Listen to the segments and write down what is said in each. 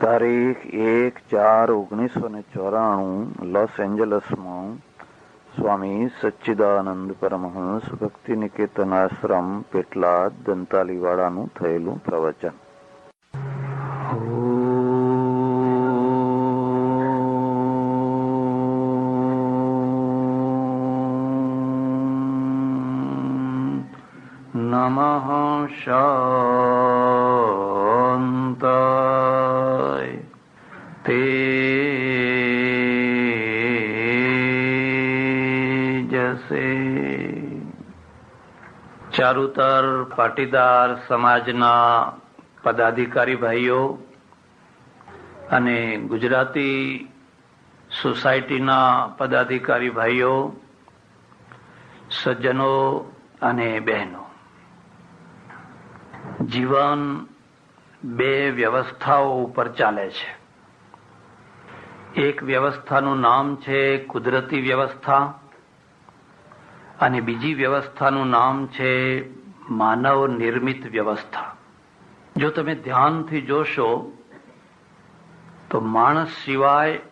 તારીખ 1/4/1994 લોસ એન્જલસમાં સ્વામી સચ્ચિદાનંદ પરમહંસ ભક્તિ નિકેતન આશ્રમ પેટલાદ દંતાલીવાડાનું થયેલું પ્રવચન. નમઃ શાંતાય તેજસે. ચારુતર પાટીદાર સમાજના પદાધિકારી ભાઈઓ અને ગુજરાતી સોસાયટીના પદાધિકારી ભાઈઓ, સજ્જનો અને બહેનો, જીવન બે વ્યવસ્થાઓ ઉપર ચાલે છે. એક વ્યવસ્થાનું નામ છે કુદરતી વ્યવસ્થા અને બીજી વ્યવસ્થાનું નામ છે માનવ નિર્મિત વ્યવસ્થા. જો તમે ધ્યાનથી જોશો તો માણસ સિવાય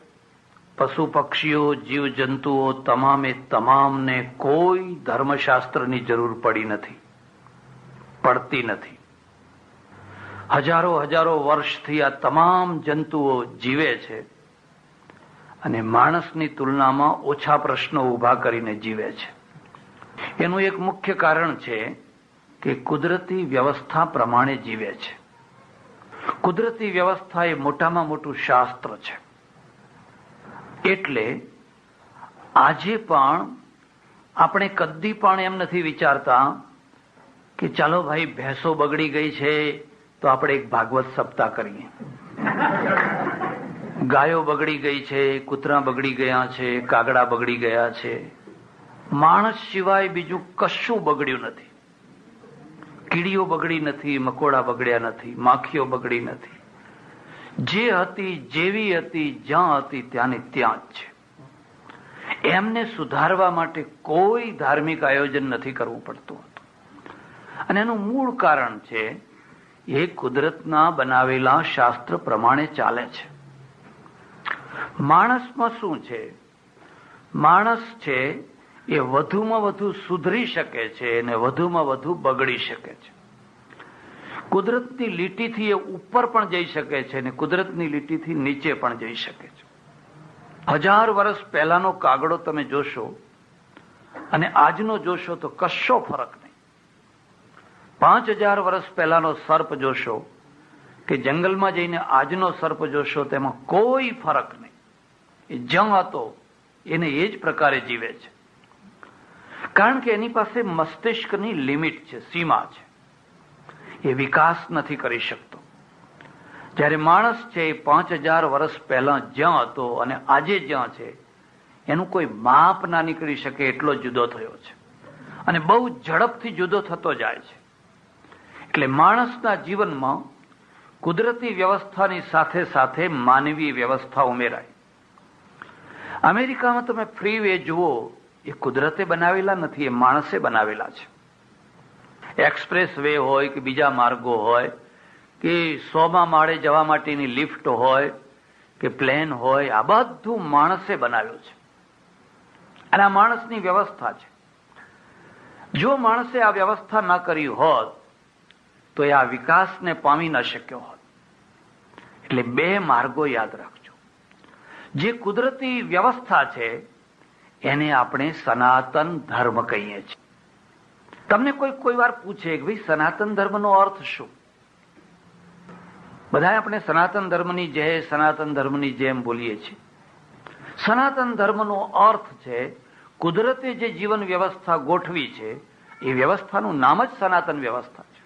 પશુ પક્ષીઓ, જીવ જંતુઓ તમામે તમામને કોઈ ધર્મશાસ્ત્રની જરૂર પડતી નથી. હજારો વર્ષથી આ તમામ જંતુઓ જીવે છે અને માણસની તુલનામાં ઓછા પ્રશ્નો ઊભા કરીને જીવે છે. એનું એક મુખ્ય કારણ છે કે કુદરતી વ્યવસ્થા પ્રમાણે જીવે છે. કુદરતી વ્યવસ્થા એ મોટામાં મોટું શાસ્ત્ર છે. એટલે આજે પણ આપણે કદી પણ એમ નથી વિચારતા કે ચાલો ભાઈ ભેંસો બગડી ગઈ છે તો આપણે એક ભાગવત સપ્તાહ કરીએ. ગાયો બગડી ગઈ છે, કૂતરા બગડી ગયા છે, કાગડા બગડી ગયા છે. માણસ સિવાય બીજું કશું બગડ્યું નથી. કીડીઓ બગડી નથી, મકોડા બગડ્યા નથી, માખીઓ બગડી નથી. જે હતી જેવી હતી, જ્યાં હતી ત્યાંની ત્યાં જ છે. એમને સુધારવા માટે કોઈ ધાર્મિક આયોજન નથી કરવું પડતું હતું. અને એનું મૂળ કારણ છે એ કુદરતના બનાવેલા શાસ્ત્ર પ્રમાણે ચાલે છે. માણસમાં શું છે? માણસ છે એ વધુમાં વધુ સુધરી શકે છે અને વધુમાં વધુ બગડી શકે છે. કુદરતની લીટીથી એ ઉપર પણ જઈ શકે છે અને કુદરતની લીટીથી નીચે પણ જઈ શકે છે. 1000 વર્ષ પહેલાનો કાગડો તમે જોશો અને આજનો જોશો તો કશો ફરક નહીં. 5000 વર્ષ પહેલાનો સર્પ જોશો કે જંગલમાં જઈને આજનો સર્પ જોશો તેમાં કોઈ ફરક નહીં. એ જ્યાં હતો એને એ જ પ્રકારે જીવે છે. કારણ કે એની પાસે મસ્તિષ્કની લિમિટ છે, સીમા છે. એ વિકાસ નથી કરી શકતો. જ્યારે માણસ છે એ 5000 વર્ષ પહેલા જ્યાં હતો અને આજે જ્યાં છે એનું કોઈ માપ ના નીકળી શકે એટલો જુદો થયો છે અને બહુ ઝડપથી જુદો થતો જાય છે. એટલે માણસના જીવનમાં કુદરતી વ્યવસ્થાની સાથે સાથે માનવીય વ્યવસ્થા ઉમેરાય. અમેરિકામાં તમે ફ્રી વે જુઓ, એ કુદરતે બનાવેલા નથી, એ માણસે બનાવેલા છે. એક્સપ્રેસ વે હોય કે બીજા માર્ગો હોય કે 100મા માળે જવા માટેની લિફ્ટ હોય કે પ્લેન હોય, આ બધું માણસે બનાવ્યું છે અને આ માણસની વ્યવસ્થા છે. જો માણસે આ વ્યવસ્થા ના કરી હોત તો એ આ વિકાસને પામી ન શક્યો હોત. એટલે બે માર્ગો યાદ રાખજો. જે કુદરતી વ્યવસ્થા છે એને આપણે સનાતન ધર્મ કહીએ છીએ. તમને કોઈ વાર પૂછે કે ભાઈ સનાતન ધર્મનો અર્થ શું? બધા આપણે સનાતન ધર્મની જય, સનાતન ધર્મની જેમ બોલીએ છીએ. સનાતન ધર્મનો અર્થ છે કુદરતે જે જીવન વ્યવસ્થા ગોઠવી છે એ વ્યવસ્થાનું નામ જ સનાતન વ્યવસ્થા છે.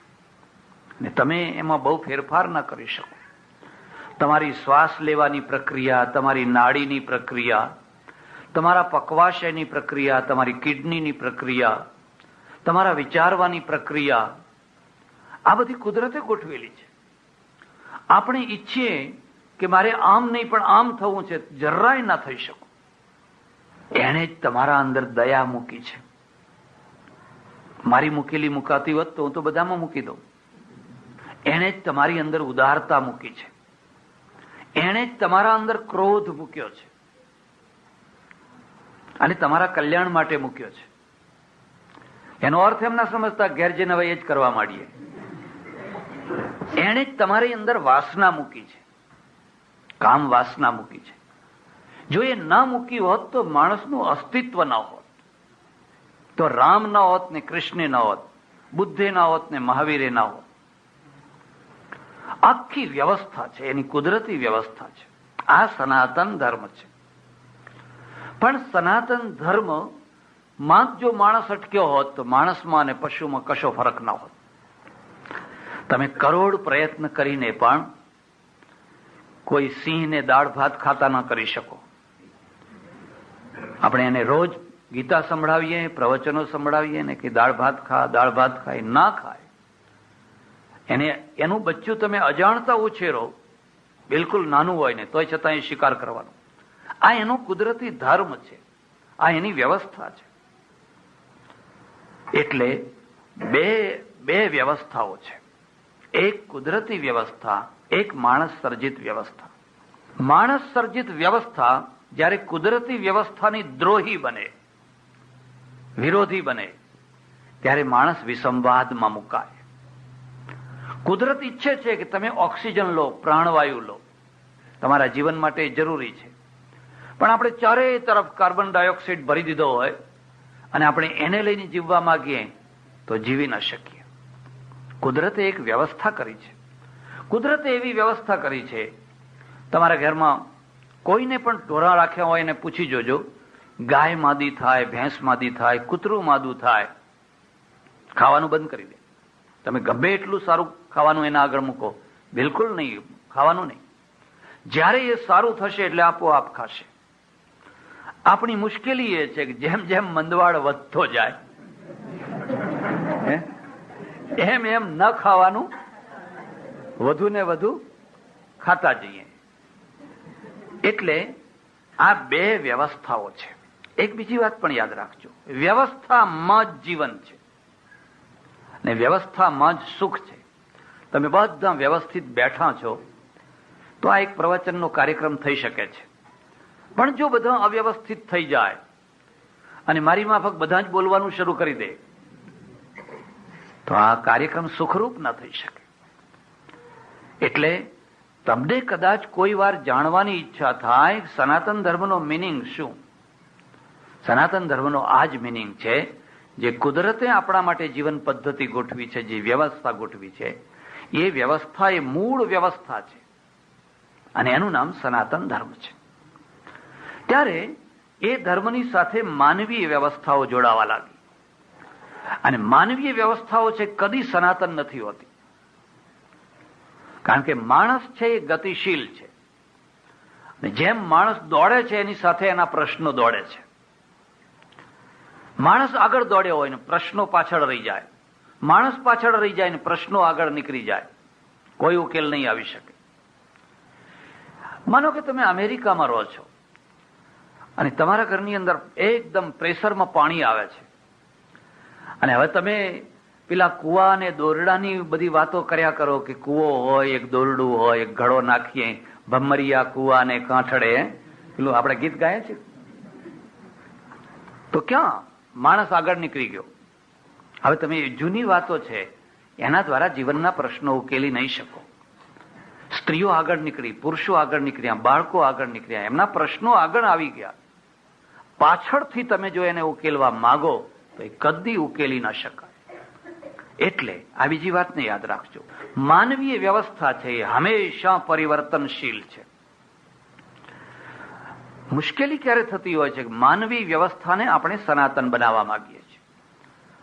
ને તમે એમાં બહુ ફેરફાર ના કરી શકો. તમારી શ્વાસ લેવાની પ્રક્રિયા, તમારી નાડીની પ્રક્રિયા, તમારા પકવાશયની પ્રક્રિયા, તમારી કિડનીની પ્રક્રિયા, તમારા વિચારવાની પ્રક્રિયા, આ બધી કુદરતે ગોઠવેલી છે. આપણે ઈચ્છીએ કે મારે આમ નહીં પણ આમ થવું છે, જરાય ના થઈ શકો. એને જ તમારા અંદર દયા મૂકી છે. મારી મૂકેલી મુકાતી હોત તો હું તો બધામાં મૂકી દઉં. એને જ તમારી અંદર ઉદારતા મૂકી છે. એણે જ તમારા અંદર ક્રોધ મૂક્યો છે અને તમારા કલ્યાણ માટે મૂક્યો છે. એનો અર્થ એમ ના સમજતા ઘેર જઈને હવે એ જ કરવા માંડીએ. એણે જ તમારી અંદર વાસના મૂકી છે, કામ વાસના મૂકી છે. જો એ ના મૂકી હોત તો માણસનું અસ્તિત્વ ન હોત, તો રામ ન હોત ને કૃષ્ણ ન હોત, બુદ્ધે ના હોત ને મહાવીરે ના હોત. આખી વ્યવસ્થા છે, એની કુદરતી વ્યવસ્થા છે. આ સનાતન ધર્મ છે. પણ સનાતન ધર્મ માં જો માણસ અટક્યો હોત તો માણસમાં અને પશુમાં કશો ફરક ના હોત. તમે કરોડ પ્રયત્ન કરીને પણ કોઈ સિંહને દાળ ભાત ખાતા ન કરી શકો. આપણે એને રોજ ગીતા સંભળાવીએ, પ્રવચનો સંભળાવીએ ને કે દાળ ભાત ખા, દાળ ભાત ખાય, ના ખાય. એનું બચ્ચું તમે અજાણતા ઉછેરો, બિલકુલ નાનું હોય ને તોય છતાં એ શિકાર કરવાનો. આ એનો કુદરતી ધર્મ છે, આ એની વ્યવસ્થા છે. એટલે બે વ્યવસ્થાઓ છે, એક કુદરતી વ્યવસ્થા, એક માણસ સર્જિત વ્યવસ્થા. માણસ સર્જિત વ્યવસ્થા જ્યારે કુદરતી વ્યવસ્થાની દ્રોહી બને, વિરોધી બને, ત્યારે માણસ વિસંવાદમાં મુકાય. કુદરત ઈચ્છે છે કે તમે ઓક્સિજન લો, પ્રાણવાયુ લો, તમારા જીવન માટે જરૂરી છે. પણ આપણે ચારે તરફ કાર્બન ડાયોક્સાઇડ ભરી દીધો હોય અને આપણે એને લઈને જીવવા માંગીએ તો જીવી ન શકીએ. કુદરતે એક વ્યવસ્થા કરી છે. કુદરતે એવી વ્યવસ્થા કરી છે, તમારા ઘરમાં કોઈને પણ ઢોરા રાખ્યા હોય એને પૂછી જોજો, ગાય માદી થાય, ભેંસ માદી થાય, કૂતરું માદું થાય, ખાવાનું બંધ કરી દે. તમે ગમે એટલું સારું ખાવાનું એના આગળ મૂકો, બિલકુલ નહીં, ખાવાનું નહીં. જ્યારે એ સારું થશે એટલે આપોઆપ ખાશે. આપણી મુશ્કેલી એ છે કે જેમ જેમ મંદવાડ વધતો જાય એમ એમ ન ખાવાનું, વધુ ને વધુ ખાતા જઈએ. એટલે આ બે વ્યવસ્થાઓ છે. એક બીજી વાત પણ યાદ રાખજો, વ્યવસ્થામાં જ જીવન છે ને વ્યવસ્થામાં જ સુખ છે. તમે બધા વ્યવસ્થિત બેઠા છો તો આ એક પ્રવચનનો કાર્યક્રમ થઈ શકે છે. પણ જો બધા અવ્યવસ્થિત થઈ જાય અને મારી માફક બધા જ બોલવાનું શરૂ કરી દે તો આ કાર્યક્રમ સુખરૂપ ન થઈ શકે. એટલે તમને કદાચ કોઈ વાર જાણવાની ઈચ્છા થાય સનાતન ધર્મનો મિનિંગ શું. સનાતન ધર્મનો આ જ મિનિંગ છે જે કુદરતે આપણા માટે જીવન પદ્ધતિ ગોઠવી છે, જે વ્યવસ્થા ગોઠવી છે, એ વ્યવસ્થા એ મૂળ વ્યવસ્થા છે અને એનું નામ સનાતન ધર્મ છે. ત્યારે એ ધર્મની સાથે માનવીય વ્યવસ્થાઓ જોડાવા લાગી. અને માનવીય વ્યવસ્થાઓ છે કદી સનાતન નથી હોતી, કારણ કે માણસ છે એ ગતિશીલ છે. જેમ માણસ દોડે છે એની સાથે એના પ્રશ્નો દોડે છે. માણસ આગળ દોડ્યો હોય ને પ્રશ્નો પાછળ રહી જાય, માણસ પાછળ રહી જાય ને પ્રશ્નો આગળ નીકળી જાય, કોઈ ઉકેલ નહીં આવી શકે. માનો કે તમે અમેરિકામાં રહો છો અને તમારા ઘરની અંદર એકદમ પ્રેશરમાં પાણી આવે છે અને હવે તમે પેલા કુવા અને દોરડાની બધી વાતો કર્યા કરો કે કુવો હોય, એક દોરડું હોય, એક ઘડો નાખીએ, ભમરિયા કુવા ને કાંઠડે, પેલું આપણે ગીત ગાય છે. તો ક્યાં માણસ આગળ નીકળી ગયો. હવે તમે જૂની વાતો છે એના દ્વારા જીવનના પ્રશ્નો ઉકેલી નહીં શકો. સ્ત્રીઓ આગળ નીકળી, પુરુષો આગળ નીકળ્યા, બાળકો આગળ નીકળ્યા, એમના પ્રશ્નો આગળ આવી ગયા. પાછળથી તમે જો એને ઉકેલવા માંગો તો એ કદી ઉકેલી ન શકાય. એટલે આ બીજી વાતને યાદ રાખજો, માનવીય વ્યવસ્થા છે એ હંમેશા પરિવર્તનશીલ છે. મુશ્કેલી ક્યારે થતી હોય છે કે માનવી વ્યવસ્થાને આપણે સનાતન બનાવવા માંગીએ છીએ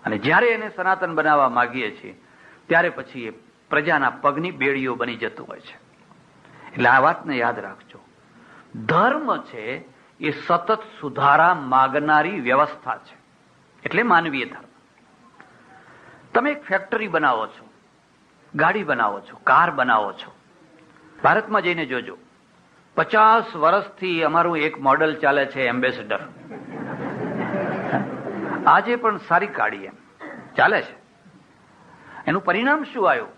અને જ્યારે એને સનાતન બનાવવા માંગીએ છીએ ત્યારે પછી એ પ્રજાના પગની બેડીઓ બની જતું હોય છે. એટલે આ વાતને યાદ રાખજો, ધર્મ છે એ સતત સુધારા માગનારી વ્યવસ્થા છે. એટલે માનવીય ધર્મ. તમે એક ફેક્ટરી બનાવો છો, ગાડી બનાવો છો, કાર બનાવો છો. ભારતમાં જઈને જોજો, 50 વર્ષથી અમારું એક મોડલ ચાલે છે એમ્બેસેડર. આજે પણ સારી ગાડી એમ ચાલે છે. એનું પરિણામ શું આવ્યું?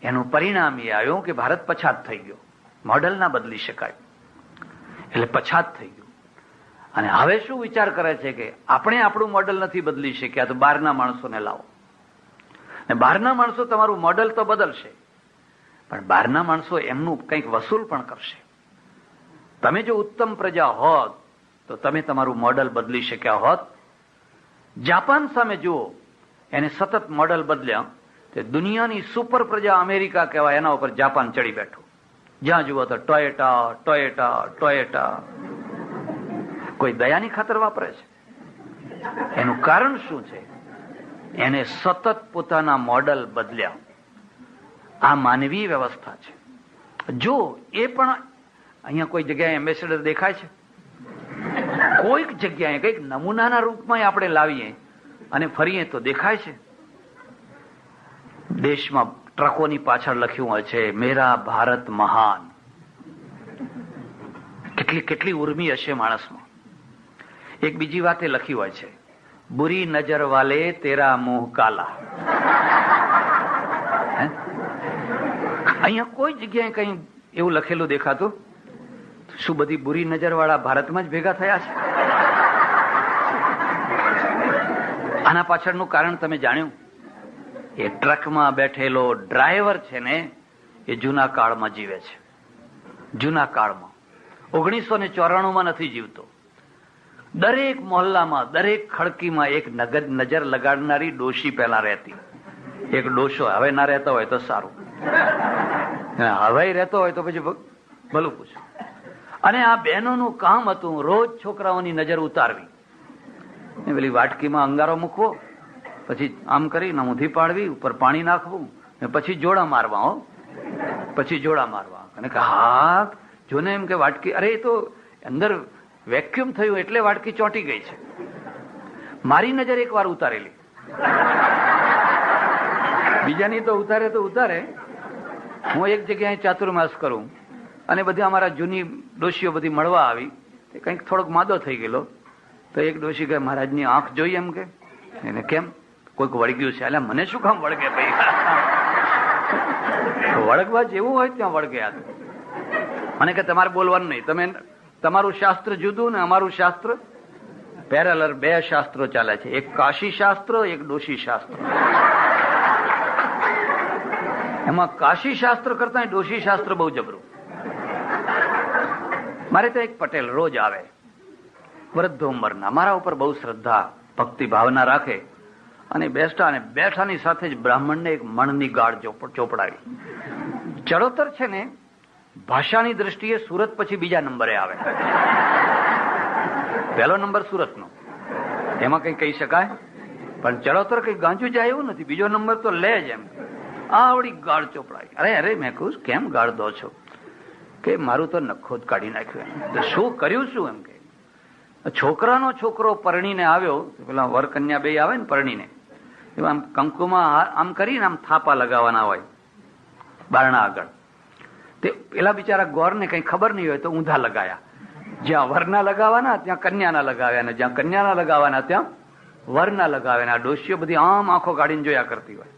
એનું પરિણામ એ આવ્યું કે ભારત પછાત થઈ ગયો. મોડલ ના બદલી શકાય. એટલે પછાત થઈ ગયું. અને હવે શું વિચાર કરે છે કે આપણે આપણું મોડલ નથી બદલી શક્યા, તો બહારના માણસોને લાવો. અને બહારના માણસો તમારું મોડલ તો બદલશે, પણ બહારના માણસો એમનું કંઈક વસૂલ પણ કરશે. તમે જો ઉત્તમ પ્રજા હોત તો તમે તમારું મોડલ બદલી શક્યા હોત. જાપાન સામે જુઓ, એને સતત મોડલ બદલ્યા. તે દુનિયાની સુપર પ્રજા અમેરિકા કહેવાય, એના ઉપર જાપાન ચડી બેઠું. જ્યાં જુઓ તો ટોયેટા ટોયેટા ટોયેટા. કોઈ દયાની ખાતર વાપરે છે? એનું કારણ શું છે? એને સતત પોતાના મોડલ બદલ્યા. આ માનવી વ્યવસ્થા છે. જો એ પણ અહીંયા કોઈ જગ્યાએ એમ્બેસેડર દેખાય છે? કોઈક જગ્યાએ કંઈક નમૂનાના રૂપમાં આપણે લાવીએ અને ફરીએ તો દેખાય છે. દેશમાં ટ્રકોની પાછળ લખ્યું હોય છે, મેરા ભારત મહાન. કેટલી કેટલી ઉર્મી હશે માણસમાં. એક બીજી વાતે લખી હોય છે, બુરી નજર વાલે તેરા મુંહ કાલા. અહીંયા કોઈ જગ્યાએ કઈ એવું લખેલું દેખાતું? શું બધી બુરી નજર વાળા ભારતમાં જ ભેગા થયા છે? આના પાછળનું કારણ તમે જાણ્યું? એ ટ્રકમાં બેઠેલો ડ્રાઈવર છે ને, એ જૂના કાળમાં જીવે છે. જૂના કાળમાં 1994માં નથી જીવતો. દરેક મોહલ્લામાં, દરેક ખડકીમાં એક નજર લગાડનારી ડોશી પહેલા રહેતી. એક ડોશો, હવે ના રહેતો હોય તો સારું, હવે રહેતો હોય તો પછી ભલું પૂછો. અને આ બહેનોનું કામ હતું રોજ છોકરાઓની નજર ઉતારવી. પેલી વાટકીમાં અંગારો મૂકવો, પછી આમ કરીને ઊંધી પાડવી, ઉપર પાણી નાખવું, પછી જોડા મારવા. હો, પછી જોડા મારવા. અને હા, જોને એમ કે વાટકી, અરે એ તો અંદર વેક્યુમ થયું એટલે વાટકી ચોંટી ગઈ છે. મારી નજર એક વાર ઉતારેલી, બીજાની તો ઉતારે. હું એક જગ્યાએ ચાતુર્માસ કરું અને બધી અમારા જૂની ડોશીઓ બધી મળવા આવી. કંઈક થોડોક માદો થઈ ગયેલો તો એક ડોશી કહે, મહારાજની આંખ જોઈ? એમ કે. એને કેમ? કોઈક વળગ્યું છે. એટલે મને શું કામ વળગે ભાઈ? વળગવા જેવું હોય ત્યાં વળગે. મને કે તમારે બોલવાનું નહીં, તમે તમારું શાસ્ત્ર જુદું ને અમારું શાસ્ત્ર પેરેલલ. બે શાસ્ત્રો ચાલે છે, એક કાશી શાસ્ત્ર, એક ડોશી શાસ્ત્ર. એમાં કાશી શાસ્ત્ર કરતા ડોશી શાસ્ત્ર બહુ જબરું. મારે તો એક પટેલ રોજ આવે, વૃદ્ધ ઉંમરના, મારા ઉપર બહુ શ્રદ્ધા ભક્તિ ભાવના રાખે, અને બેઠાની સાથે જ બ્રાહ્મણને એક મણની ગાળ ચોપડાવી. ચડોતર છે ને, ભાષાની દ્રષ્ટિએ સુરત પછી બીજા નંબરે આવે. પહેલો નંબર સુરતનો, એમાં કઈ કહી શકાય, પણ ચડોતર કઈ ગાંજુ જાય એવું નથી. બીજો નંબર તો લે જ. એમ આવડી ગાળ ચોપડાવી. અરે મેં કહું, કેમ ગાળ દો છો? કે મારું તો નખો જ કાઢી નાખ્યું. એમ શું કર્યું? શું? એમ કે છોકરાનો છોકરો પરણીને આવ્યો, પેલા વર કન્યા બે આવે ને પરણીને, આમ કંકુમાં આમ કરીને આમ થાપા લગાવવાના હોય બારણા આગળ. તે પેલા બિચારા ગોરને કઈ ખબર નહીં હોય તો ઊંધા લગાયા. જ્યાં વરના લગાવવાના ત્યાં કન્યાના લગાવ્યા, જ્યાં કન્યાના લગાવવાના ત્યાં વરના લગાવ્યા. ડોશીઓ બધી આમ આંખો કાઢીને જોયા કરતી હોય.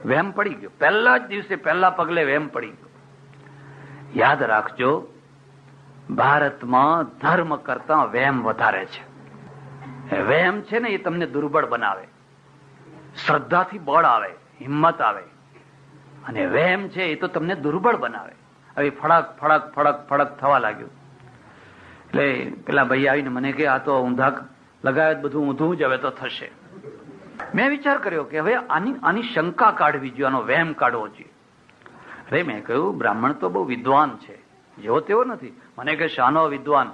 વહેમ પડી ગયો. પહેલા જ દિવસે, પહેલા પગલે વહેમ પડી ગયો. યાદ રાખજો, ભારતમાં ધર્મ કરતા વહેમ વધારે છે. વહેમ છે ને, એ તમને દુર્બળ બનાવે. શ્રદ્ધાથી બળ આવે, હિંમત આવે. અને વહેમ છે એ તો તમને દુર્બળ બનાવે. હવે ફડક ફડક ફડક ફડક થવા લાગ્યું. એટલે પેલા ભાઈ આવીને મને કે, આ તો ઊંધા લગાવે, બધું ઊંધું જ હવે તો થશે. મેં વિચાર કર્યો કે હવે આની શંકા કાઢવી જોઈએ, આનો વહેમ કાઢવો જોઈએ. અરે મેં કહ્યું, બ્રાહ્મણ તો બહુ વિદ્વાન છે, જેવો તેવો નથી. મને કે શાનો વિદ્વાન?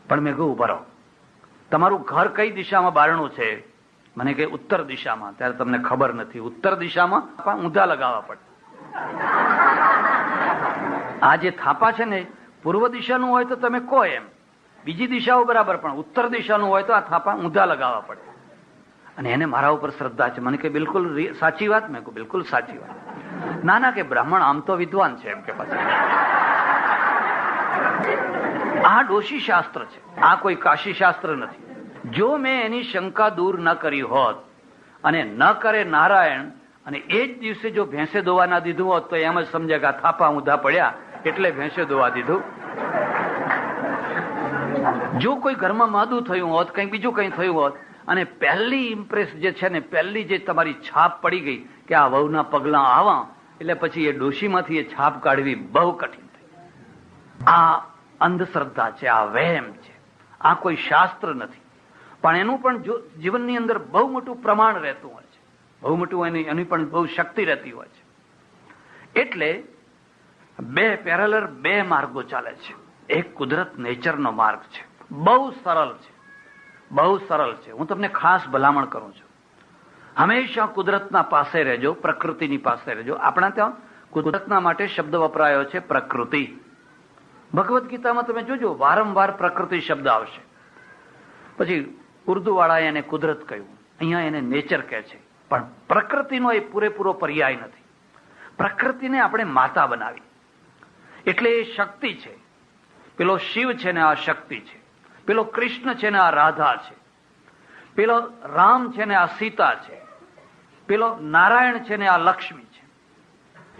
પણ મેં કહ્યું, ઉભા રહો, તમારું ઘર કઈ દિશામાં બારણું છે? મને કે ઉત્તર દિશામાં. ત્યારે તમને ખબર નથી, ઉત્તર દિશામાં ઊંધા લગાવવા પડે. આ જે થાપા છે ને, પૂર્વ દિશાનું હોય તો તમે કહો એમ, બીજી દિશાઓ બરાબર, પણ ઉત્તર દિશાનું હોય તો આ થાપા ઊંધા લગાવવા પડે. અને એને મારા ઉપર શ્રદ્ધા છે. મને કે બિલકુલ સાચી વાત? મેં કહ્યું બિલકુલ સાચી વાત. ના કે બ્રાહ્મણ આમ તો વિદ્વાન છે. એમ કે પછી આ ડોશી શાસ્ત્ર છે, આ કોઈ કાશી શાસ્ત્ર નથી. જો મેં એની શંકા દૂર ન કરી હોત, અને ન કરે નારાયણ અને એ જ દિવસે જો ભેંસે દોવા ના દીધું હોત તો એમ જ સમજે કે આ થાપા ઊંધા પડ્યા એટલે ભેંસે દોવા દીધું. જો કોઈ ઘરમાં માદું થયું હોત, કંઈ બીજું કંઈ થયું હોત, અને પહેલી ઇમ્પ્રેસ જે છે ને, પહેલી જે તમારી છાપ પડી ગઈ કે આ વહુના પગલા આવા, એટલે પછી એ ડોશીમાંથી એ છાપ કાઢવી બહુ કઠિન થઈ. આ અંધશ્રદ્ધા છે, આ વહેમ છે, આ કોઈ શાસ્ત્ર નથી. પણ એનું પણ જીવનની અંદર બહુ મોટું પ્રમાણ રહેતું હોય છે, બહુ મોટું એની પણ બહુ શક્તિ રહેતી હોય છે. એટલે બે માર્ગો ચાલે છે. એક કુદરત નેચરનો માર્ગ છે, બહુ સરળ છે, બહુ સરળ છે. હું તમને ખાસ ભલામણ કરું છું, હંમેશા કુદરતના પાસે રહેજો, પ્રકૃતિની પાસે રહેજો. આપણા ત્યાં કુદરતના માટે શબ્દ વપરાયો છે પ્રકૃતિ. ભગવદ્ ગીતામાં તમે જોજો વારંવાર પ્રકૃતિ શબ્દ આવશે. પછી ઉર્દુ વાળાએ એને કુદરત કહ્યું, અહીંયા એને નેચર કહે છે. પણ પ્રકૃતિનો એ પૂરેપૂરો પર્યાય નથી. પ્રકૃતિને આપણે માતા બનાવી, એટલે એ શક્તિ છે. પેલો શિવ છે ને આ શક્તિ છે, પેલો કૃષ્ણ છે ને આ રાધા છે, પેલો રામ છે ને આ સીતા છે, પેલો નારાયણ છે ને આ લક્ષ્મી છે.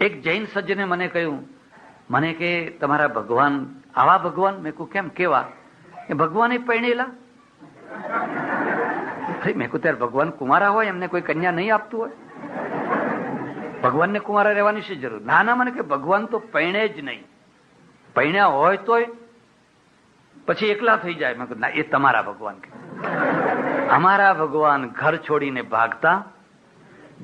એક જૈન સજ્જને મને કહ્યું, મને કે તમારા ભગવાન આવા ભગવાન? મેં કહ્યું કેમ, કેવા? એ ભગવાન પરણેલા? મેં કહ્યું ત્યારે ભગવાન કુમારા હોય, એમને કોઈ કન્યા નહીં આપતું હોય? ભગવાનને કુમારા રહેવાની શી જરૂર? ના ના, મને કે ભગવાન તો પરણે જ નહીં. પરણ્યા હોય તોય પછી એકલા થઈ જાય. મેં કહ્યું ના, એ તમારા ભગવાન. અમારા ભગવાન ઘર છોડીને ભાગતા,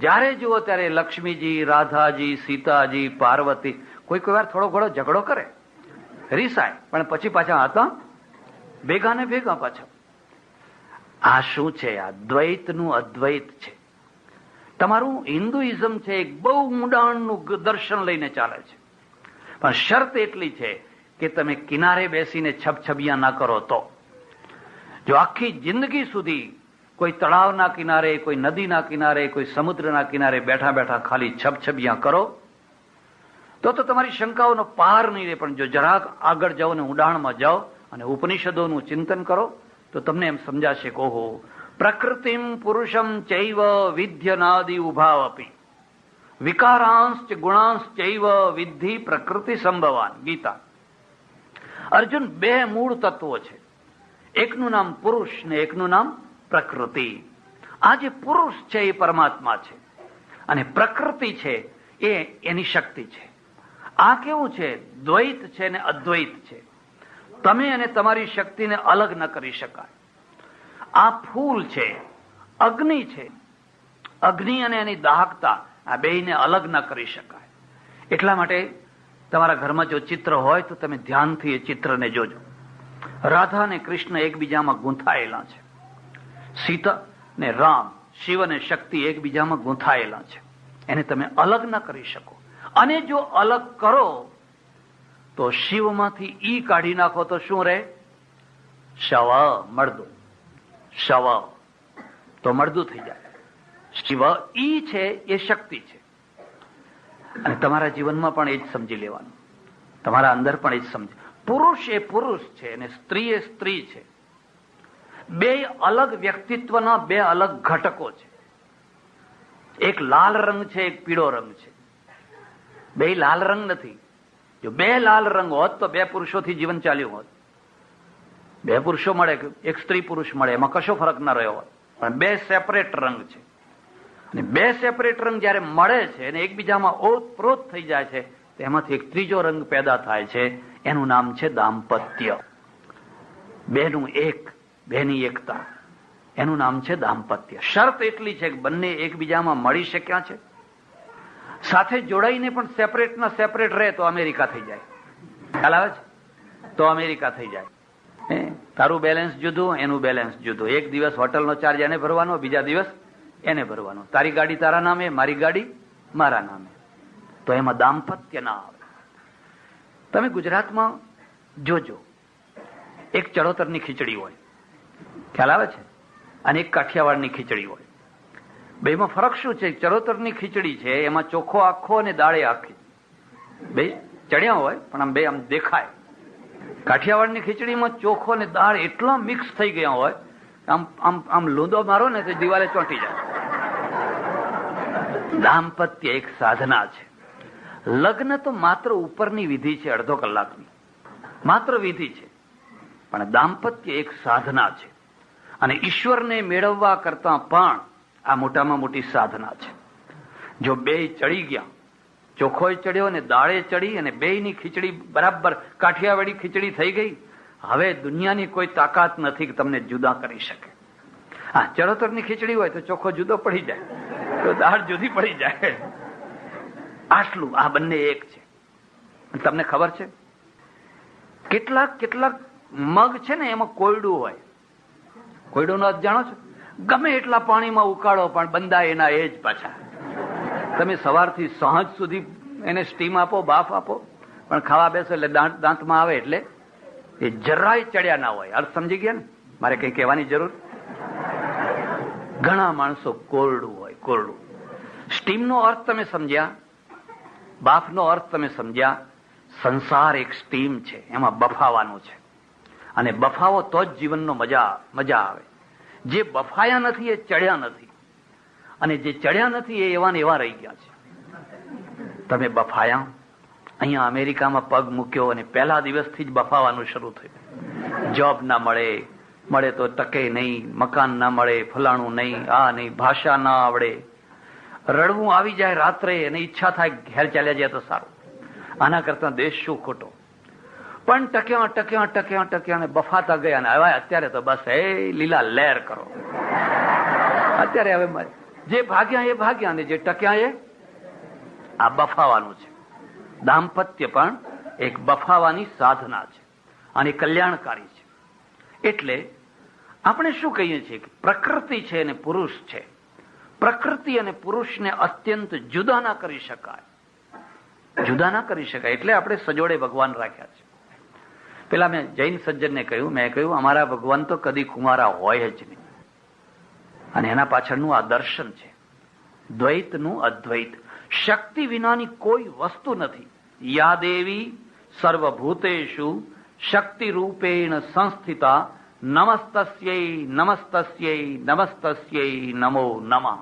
જ્યારે જુઓ ત્યારે લક્ષ્મીજી, રાધાજી, સીતાજી, પાર્વતી, કોઈ વાર થોડો ઘણો ઝઘડો કરે, રીસાય, પણ પછી પાછા હતા ભેગા ને ભેગા પાછા. આ શું છે? આ દ્વૈતનું અદ્વૈત છે. તમારું હિન્દુઇઝમ છે એક બહુ ઊંડાણનું દર્શન લઈને ચાલે છે. પણ શરત એટલી છે કે તમે કિનારે બેસીને છબછબિયા ના કરો. તો જો આખી જિંદગી સુધી કોઈ તળાવના કિનારે, કોઈ નદીના કિનારે, કોઈ સમુદ્રના કિનારે બેઠા બેઠા ખાલી છબછબિયા કરો તો તમારી શંકાઓનો પાર નહીં રહે. પણ જો જરાક આગળ જાઓ ને ઊંડાણમાં જાઓ અને ઉપનિષદોનું ચિંતન કરો તો તમને એમ સમજાશે કે ઓહો, પ્રકૃતિમ પુરુષમ ચૈવ વિદ્યનાદિ ઉભાવપી વિકારાંશ ગુણાંશ ચૈવ વિદ્ધિ પ્રકૃતિ સંભવાન. ગીતા. અર્જુન, બે મૂળ તત્વો છે, એકનું નામ પુરુષ ને એકનું નામ પ્રકૃતિ. આ જે પુરુષ છે એ પરમાત્મા છે અને પ્રકૃતિ છે એ એની શક્તિ છે. આ કેવું છે? દ્વૈત છે ને અદ્વૈત છે. તમે અને તમારી શક્તિને અલગ ન કરી શકાય. આ ફૂલ છે, અગ્નિ છે, અગ્નિ અને એની દાહકતા, આ બેયને અલગ ન કરી શકાય. એટલા માટે તમારા ઘરમાં જો ચિત્ર હોય તો તમે ધ્યાનથી એ ચિત્રને જોજો. રાધા અને કૃષ્ણ એકબીજામાં ગૂંથાયેલા છે, સીતા ને રામ, શિવ અને શક્તિ એકબીજામાં ગૂંથાયેલા છે. એને તમે અલગ ન કરી શકો. અને જો અલગ કરો તો શિવમાંથી ઈ કાઢી નાખો તો શું રહે? શવ, મળદું. શવ તો મળદું થઈ જાય. શિવ ઈ છે એ શક્તિ છે. અને તમારા જીવનમાં પણ એ જ સમજી લેવાનું, તમારા અંદર પણ એ જ સમજ. પુરુષ એ પુરુષ છે અને સ્ત્રી એ સ્ત્રી છે. બે અલગ વ્યક્તિત્વના બે અલગ ઘટકો છે. એક લાલ રંગ છે, એક પીળો રંગ છે. બે લાલ રંગ નથી. જો બે લાલ રંગ હોત તો બે પુરુષોથી જીવન ચાલ્યું હોત. બે પુરુષો મળે, એક સ્ત્રી પુરુષ મળે, એમાં કશો ફરક ના રહ્યો હોત. પણ બે સેપરેટ રંગ છે અને બે સેપરેટ રંગ જયારે મળે છે અને એકબીજામાં ઓતપ્રોત થઈ જાય છે, તેમાંથી એક ત્રીજો રંગ પેદા થાય છે. એનું નામ છે દાંપત્ય. બેનું એક, બેની એકતા, એનું નામ છે દાંપત્ય. શરત એટલી છે કે બંને એકબીજામાં મળી શક્યા છે, સાથે જોડાઈને પણ સેપરેટ ના સેપરેટ રહે તો અમેરિકા થઈ જાય. ખ્યાલ આવે છે? તો અમેરિકા થઈ જાય. તારું બેલેન્સ જુદું, એનું બેલેન્સ જુદું. એક દિવસ હોટલનો ચાર્જ એને ભરવાનો, બીજા દિવસ એને ભરવાનો. તારી ગાડી તારા નામે, મારી ગાડી મારા નામે. તો એમાં દાંપત્ય ના આવે. તમે ગુજરાતમાં જોજો, એક ચડોતરની ખીચડી હોય, ખ્યાલ આવે છે, અને એક કાઠિયાવાડની ખીચડી હોય. બેમાં ફરક શું છે? ચડોતરની ખીચડી છે એમાં ચોખ્ખો આખો અને દાળે આખી, બે ચડ્યા હોય પણ આમ બે આમ દેખાય. કાઠિયાવાડની ખીચડીમાં ચોખ્ખો અને દાળ એટલા મિક્સ થઈ ગયા હોય, આમ આમ આમ લૂંદો મારો ને તો દિવાલે ચોંટી જાય. દાંપત્ય એક સાધના છે. લગ્ન તો માત્ર ઉપરની વિધિ છે, અડધો કલાકની માત્ર વિધિ છે, પણ દાંપત્ય એક સાધના છે. અને ઈશ્વરને મેળવવા કરતા પણ આ મોટામાં મોટી સાધના છે. જો બે ચડી ગયા, ચોખોય ચડ્યો અને દાળે ચડી અને બેયની ખીચડી બરાબર કાઠિયાવાડી ખીચડી થઈ ગઈ, હવે દુનિયાની કોઈ તાકાત નથી કે તમને જુદા કરી શકે. હા, ચરોતરની ખીચડી હોય તો ચોખ્ખો જુદો પડી જાય, તો દાળ જુદી પડી જાય. આટલું આ બંને એક છે. તમને ખબર છે કેટલાક મગ છે ને એમાં કોયડું હોય. કોયડું નો જાણો છો? ગમે એટલા પાણીમાં ઉકાળો પણ બંદા એના એ જ પાછા. તમે સવારથી સાંજ સુધી એને સ્ટીમ આપો, બાફ આપો, પણ ખાવા બેસો એટલે દાંતમાં આવે એટલે એ જરાય ચડ્યા ના હોય. અર્થ સમજી ગયા ને? મારે કઈ કહેવાની જરૂર? ઘણા માણસો કોરડું હોય, કોરડું. સ્ટીમનો અર્થ તમે સમજ્યા, બાફનો અર્થ તમે સમજ્યા. સંસાર એક સ્ટીમ છે, એમાં બફાવાનું છે, અને બફાવો તો જ જીવનનો મજા આવે. જે બફાયા નથી એ ચડ્યા નથી, અને જે ચડ્યા નથી એ એવા ને એવા રહી ગયા છે. તમે બફાયા, અહીંયા અમેરિકામાં પગ મૂક્યો અને પહેલા દિવસથી જ બફાવાનું શરૂ થયું. જોબ ના મળે તો ટકે નહીં, મકાન ના મળે, ફલાણું નહીં, આ નહીં, ભાષા ના આવડે, રડવું આવી જાય રાત્રે અને ઈચ્છા થાય ઘેર ચાલ્યા જાય તો સારું, આના કરતા દેશ શું ખોટો. પણ ટક્યા અને બફાતા ગયા અને હવે અત્યારે તો બસ એ લીલા લહેર કરો. અત્યારે હવે જે ભાગ્યા એ ભાગ્યા અને જે ટક્યા એ આ બફાવાનું છે. દાંપત્ય પણ એક બફાવાની સાધના છે અને કલ્યાણકારી છે. એટલે આપણે શું કહીએ છીએ કે પ્રકૃતિ છે અને પુરુષ છે. પ્રકૃતિ અને પુરુષને અત્યંત જુદા ના કરી શકાય, જુદા ના કરી શકાય. એટલે આપણે સજોડે ભગવાન રાખ્યા છે. પેલા મેં જૈન સજ્જનને કહ્યું, મેં કહ્યું અમારા ભગવાન તો કદી કુંવારા હોય જ નહીં. અને એના પાછળનું આ દર્શન છે, દ્વૈતનું અદ્વૈત. શક્તિ વિનાની કોઈ વસ્તુ નથી. યા દેવી સર્વભૂતેષુ શક્તિ રૂપેણ સંસ્થિતા નમસ્તસ્યૈ નમસ્તસ્યૈ નમસ્તસ્યૈ નમો નમઃ.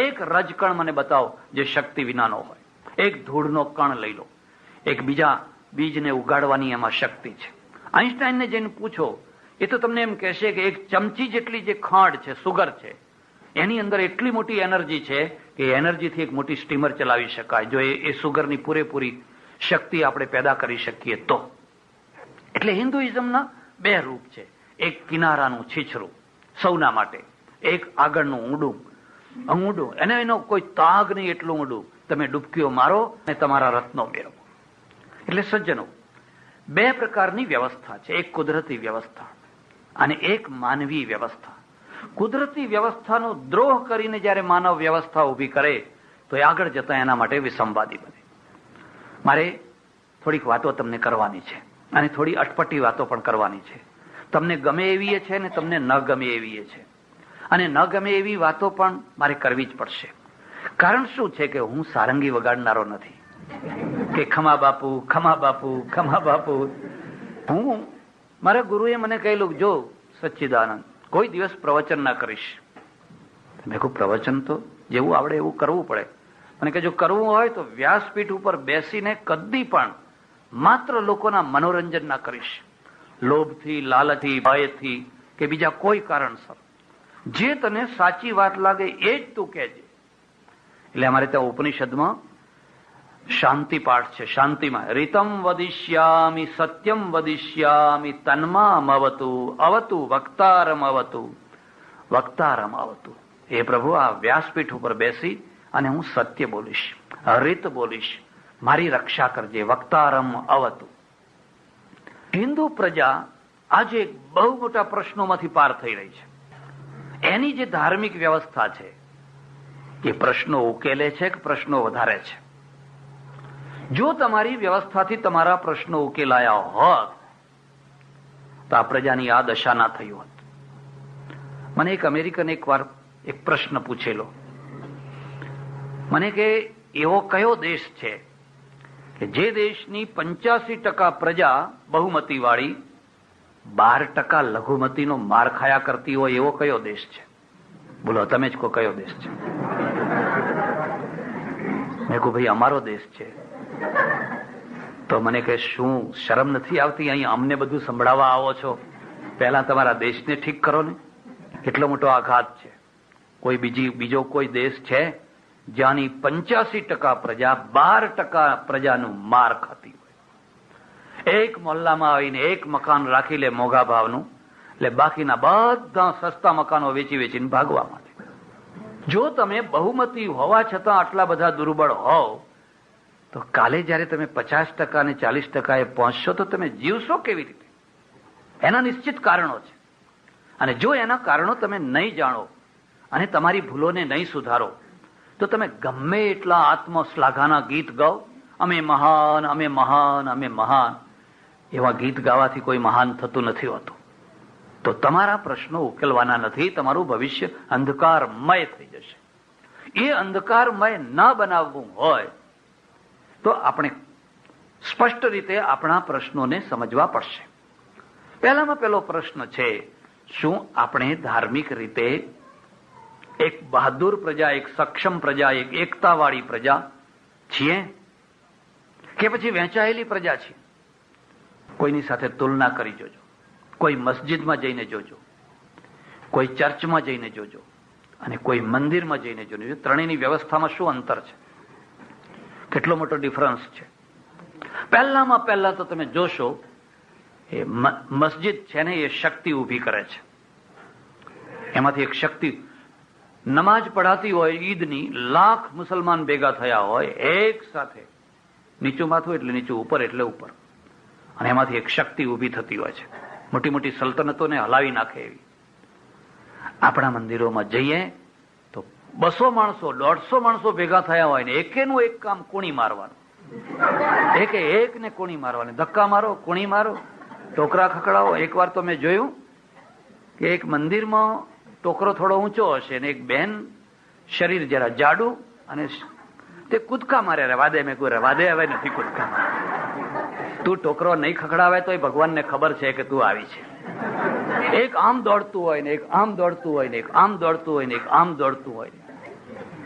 એક રજકણ મને બતાવો જે શક્તિ વિનાનો હોય. એક ધૂળનો કણ લઈ લો, એક બીજા બીજને ઉગાડવાની એમાં શક્તિ છે. આઈન્સ્ટાઈનને જઈને પૂછો, એ તો તમને એમ કહેશે કે એક ચમચી જેટલી જે ખાંડ છે, સુગર છે, એની અંદર એટલી મોટી એનર્જી છે કે એનર્જીથી એક મોટી સ્ટીમર ચલાવી શકાય, જો એ સુગરની પૂરેપૂરી શક્તિ આપણે પેદા કરી શકીએ તો. એટલે હિન્દુઇઝમના બે રૂપ છે, એક કિનારાનું છીછરું સૌના માટે, એક આગળનું ઊંડું, અને એનો કોઈ તાગ નહીં એટલું ઊંડું. તમે ડૂબકીઓ મારો અને તમારા રત્નો મેળવો. એટલે સજ્જનો, બે પ્રકારની વ્યવસ્થા છે, એક કુદરતી વ્યવસ્થા અને એક માનવી વ્યવસ્થા. કુદરતી વ્યવસ્થાનો દ્રોહ કરીને જયારે માનવ વ્યવસ્થા ઉભી કરે તો એ આગળ જતા એના માટે વિસંવાદી બને. મારે થોડીક વાતો તમને કરવાની છે અને થોડી અટપટી વાતો પણ કરવાની છે. તમને ગમે એવી છે ને તમને ન ગમે એવી છે, અને ન ગમે એવી વાતો પણ મારે કરવી જ પડશે. કારણ શું છે કે હું સારંગી વગાડનારો નથી કે ખમા બાપુ ખમા બાપુ ખમા બાપુ. હું મારા ગુરુએ મને કહેલું, જો સચ્ચિદાનંદ કોઈ દિવસ પ્રવચન ના કરીશ. મેં કહ્યું પ્રવચન તો જેવું આવડે એવું કરવું પડે. મને કે જો કરવું હોય તો વ્યાસપીઠ ઉપર બેસીને કદી પણ માત્ર લોકોના મનોરંજન ના કરીશ, લોભથી, લાલચથી, ભયથી કે બીજા કોઈ કારણસર. જે તને સાચી વાત લાગે એ જ તું કહેજે. એટલે અમારે ત્યાં ઉપનિષદમાં શાંતિ પાઠ છે. શાંતિમાં રીતમ વદિષ્યામિ સત્યમ વદિષ્યામિ તન્મામ અવતુ અવતુ વક્તારમ અવતુ વક્તારમ અવતુ. હે પ્રભુ, આ વ્યાસપીઠ ઉપર બેસી અને હું સત્ય બોલીશ, રીત બોલીશ, મારી રક્ષા કરજે, વક્તારમ અવતુ. હિન્દુ પ્રજા આજે બહુ મોટા પ્રશ્નોમાંથી પાર થઈ રહી છે. એની જે ધાર્મિક વ્યવસ્થા છે એ પ્રશ્નો ઉકેલે છે કે પ્રશ્નો વધારે છે? જો તમારી વ્યવસ્થાથી તમારા પ્રશ્નો ઉકેલાયા હોત તો આ પ્રજાની આ દશા ના થઈ હોત. મને એક અમેરિકન એકવાર એક પ્રશ્ન પૂછેલો. મને કે એવો કયો દેશ છે કે જે દેશની 85% પ્રજા બહુમતી વાળી 12% લઘુમતીનો માર ખાયા કરતી હોય એવો કયો દેશ છે? બોલો, તમે જ કહો કયો દેશ છે? મેં કહું ભાઈ અમારો દેશ છે. તો મને કહે શું શરમ નથી આવતી, અહીં અમને બધું સંભળાવવા આવો છો? પહેલા તમારા દેશને ઠીક કરો ને. એટલો મોટો આઘાત છે. કોઈ બીજો કોઈ દેશ છે જ્યાંની 85% પ્રજા 12% પ્રજાનું માર ખાતી હોય? એક મોહલ્લામાં આવીને એક મકાન રાખી લે મોંઘા ભાવનું, એટલે બાકીના બધા સસ્તા મકાનો વેચીને ભાગવા માંડે. જો તમે બહુમતી હોવા છતાં આટલા બધા દુર્બળ હોવ, તો કાલે જયારે તમે 50% અને 40% પહોંચશો તો તમે જીવશો કેવી રીતે? એના નિશ્ચિત કારણો છે. અને જો એના કારણો તમે નહીં જાણો અને તમારી ભૂલોને નહીં સુધારો, તો તમે ગમે એટલા આત્મશ્લાઘાના ગીત ગાઓ, અમે મહાન, અમે મહાન, અમે મહાન, એવા ગીત ગાવાથી કોઈ મહાન થતું નથી હોતું. તો તમારા પ્રશ્નો ઉકેલવાના નથી, તમારું ભવિષ્ય અંધકારમય થઈ જશે. એ અંધકારમય ન બનાવવું હોય તો આપણે સ્પષ્ટ રીતે આપણા પ્રશ્નોને સમજવા પડશે. પહેલામાં પહેલો પ્રશ્ન છે, શું આપણે ધાર્મિક રીતે એક બહાદુર પ્રજા, એક સક્ષમ પ્રજા, એક એકતાવાળી પ્રજા છીએ કે પછી વહેંચાયેલી પ્રજા છીએ? કોઈની સાથે તુલના કરી જોજો. કોઈ મસ્જિદમાં જઈને જોજો, કોઈ ચર્ચમાં જઈને જોજો અને કોઈ મંદિરમાં જઈને જોજો. ત્રણેયની વ્યવસ્થામાં શું અંતર છે, કેટલો મોટો ડિફરન્સ છે. પહેલામાં પહેલા તો તમે જોશો એ મસ્જિદ છે ને એ શક્તિ ઊભી કરે છે. એમાંથી એક શક્તિ, નમાજ પઢાતી હોય ઈદની, લાખ મુસલમાન ભેગા થયા હોય એક સાથે, નીચું માથું એટલે નીચું, ઉપર એટલે ઉપર, અને એમાંથી એક શક્તિ ઊભી થતી હોય છે, મોટી મોટી સલ્તનતોને હલાવી નાખે એવી. આપણા મંદિરોમાં જઈએ તો 200 માણસો 150 માણસો ભેગા થયા હોય ને એકેનું એક કામ કોણી મારવાનું, એકને કોણી મારવાની, ધક્કા મારો, કોણી મારો, ટોકરા ખકડાવો. એક વાર તો મેં જોયું કે એક મંદિરમાં ટોકરો થોડો ઊંચો હશે ને એક બેન શરીર જરા જાડું, અને તે કૂદકા મારે. રવા દે, મેં કોઈ રવા દે, હવે નથી કૂદકા. તું ટોકરો નહીં ખખડાવે તો ભગવાનને ખબર છે કે તું આવી છે. એક આમ દોડતું હોય ને એક આમ દોડતું હોય ને એક આમ દોડતું હોય ને એક આમ દોડતું હોય.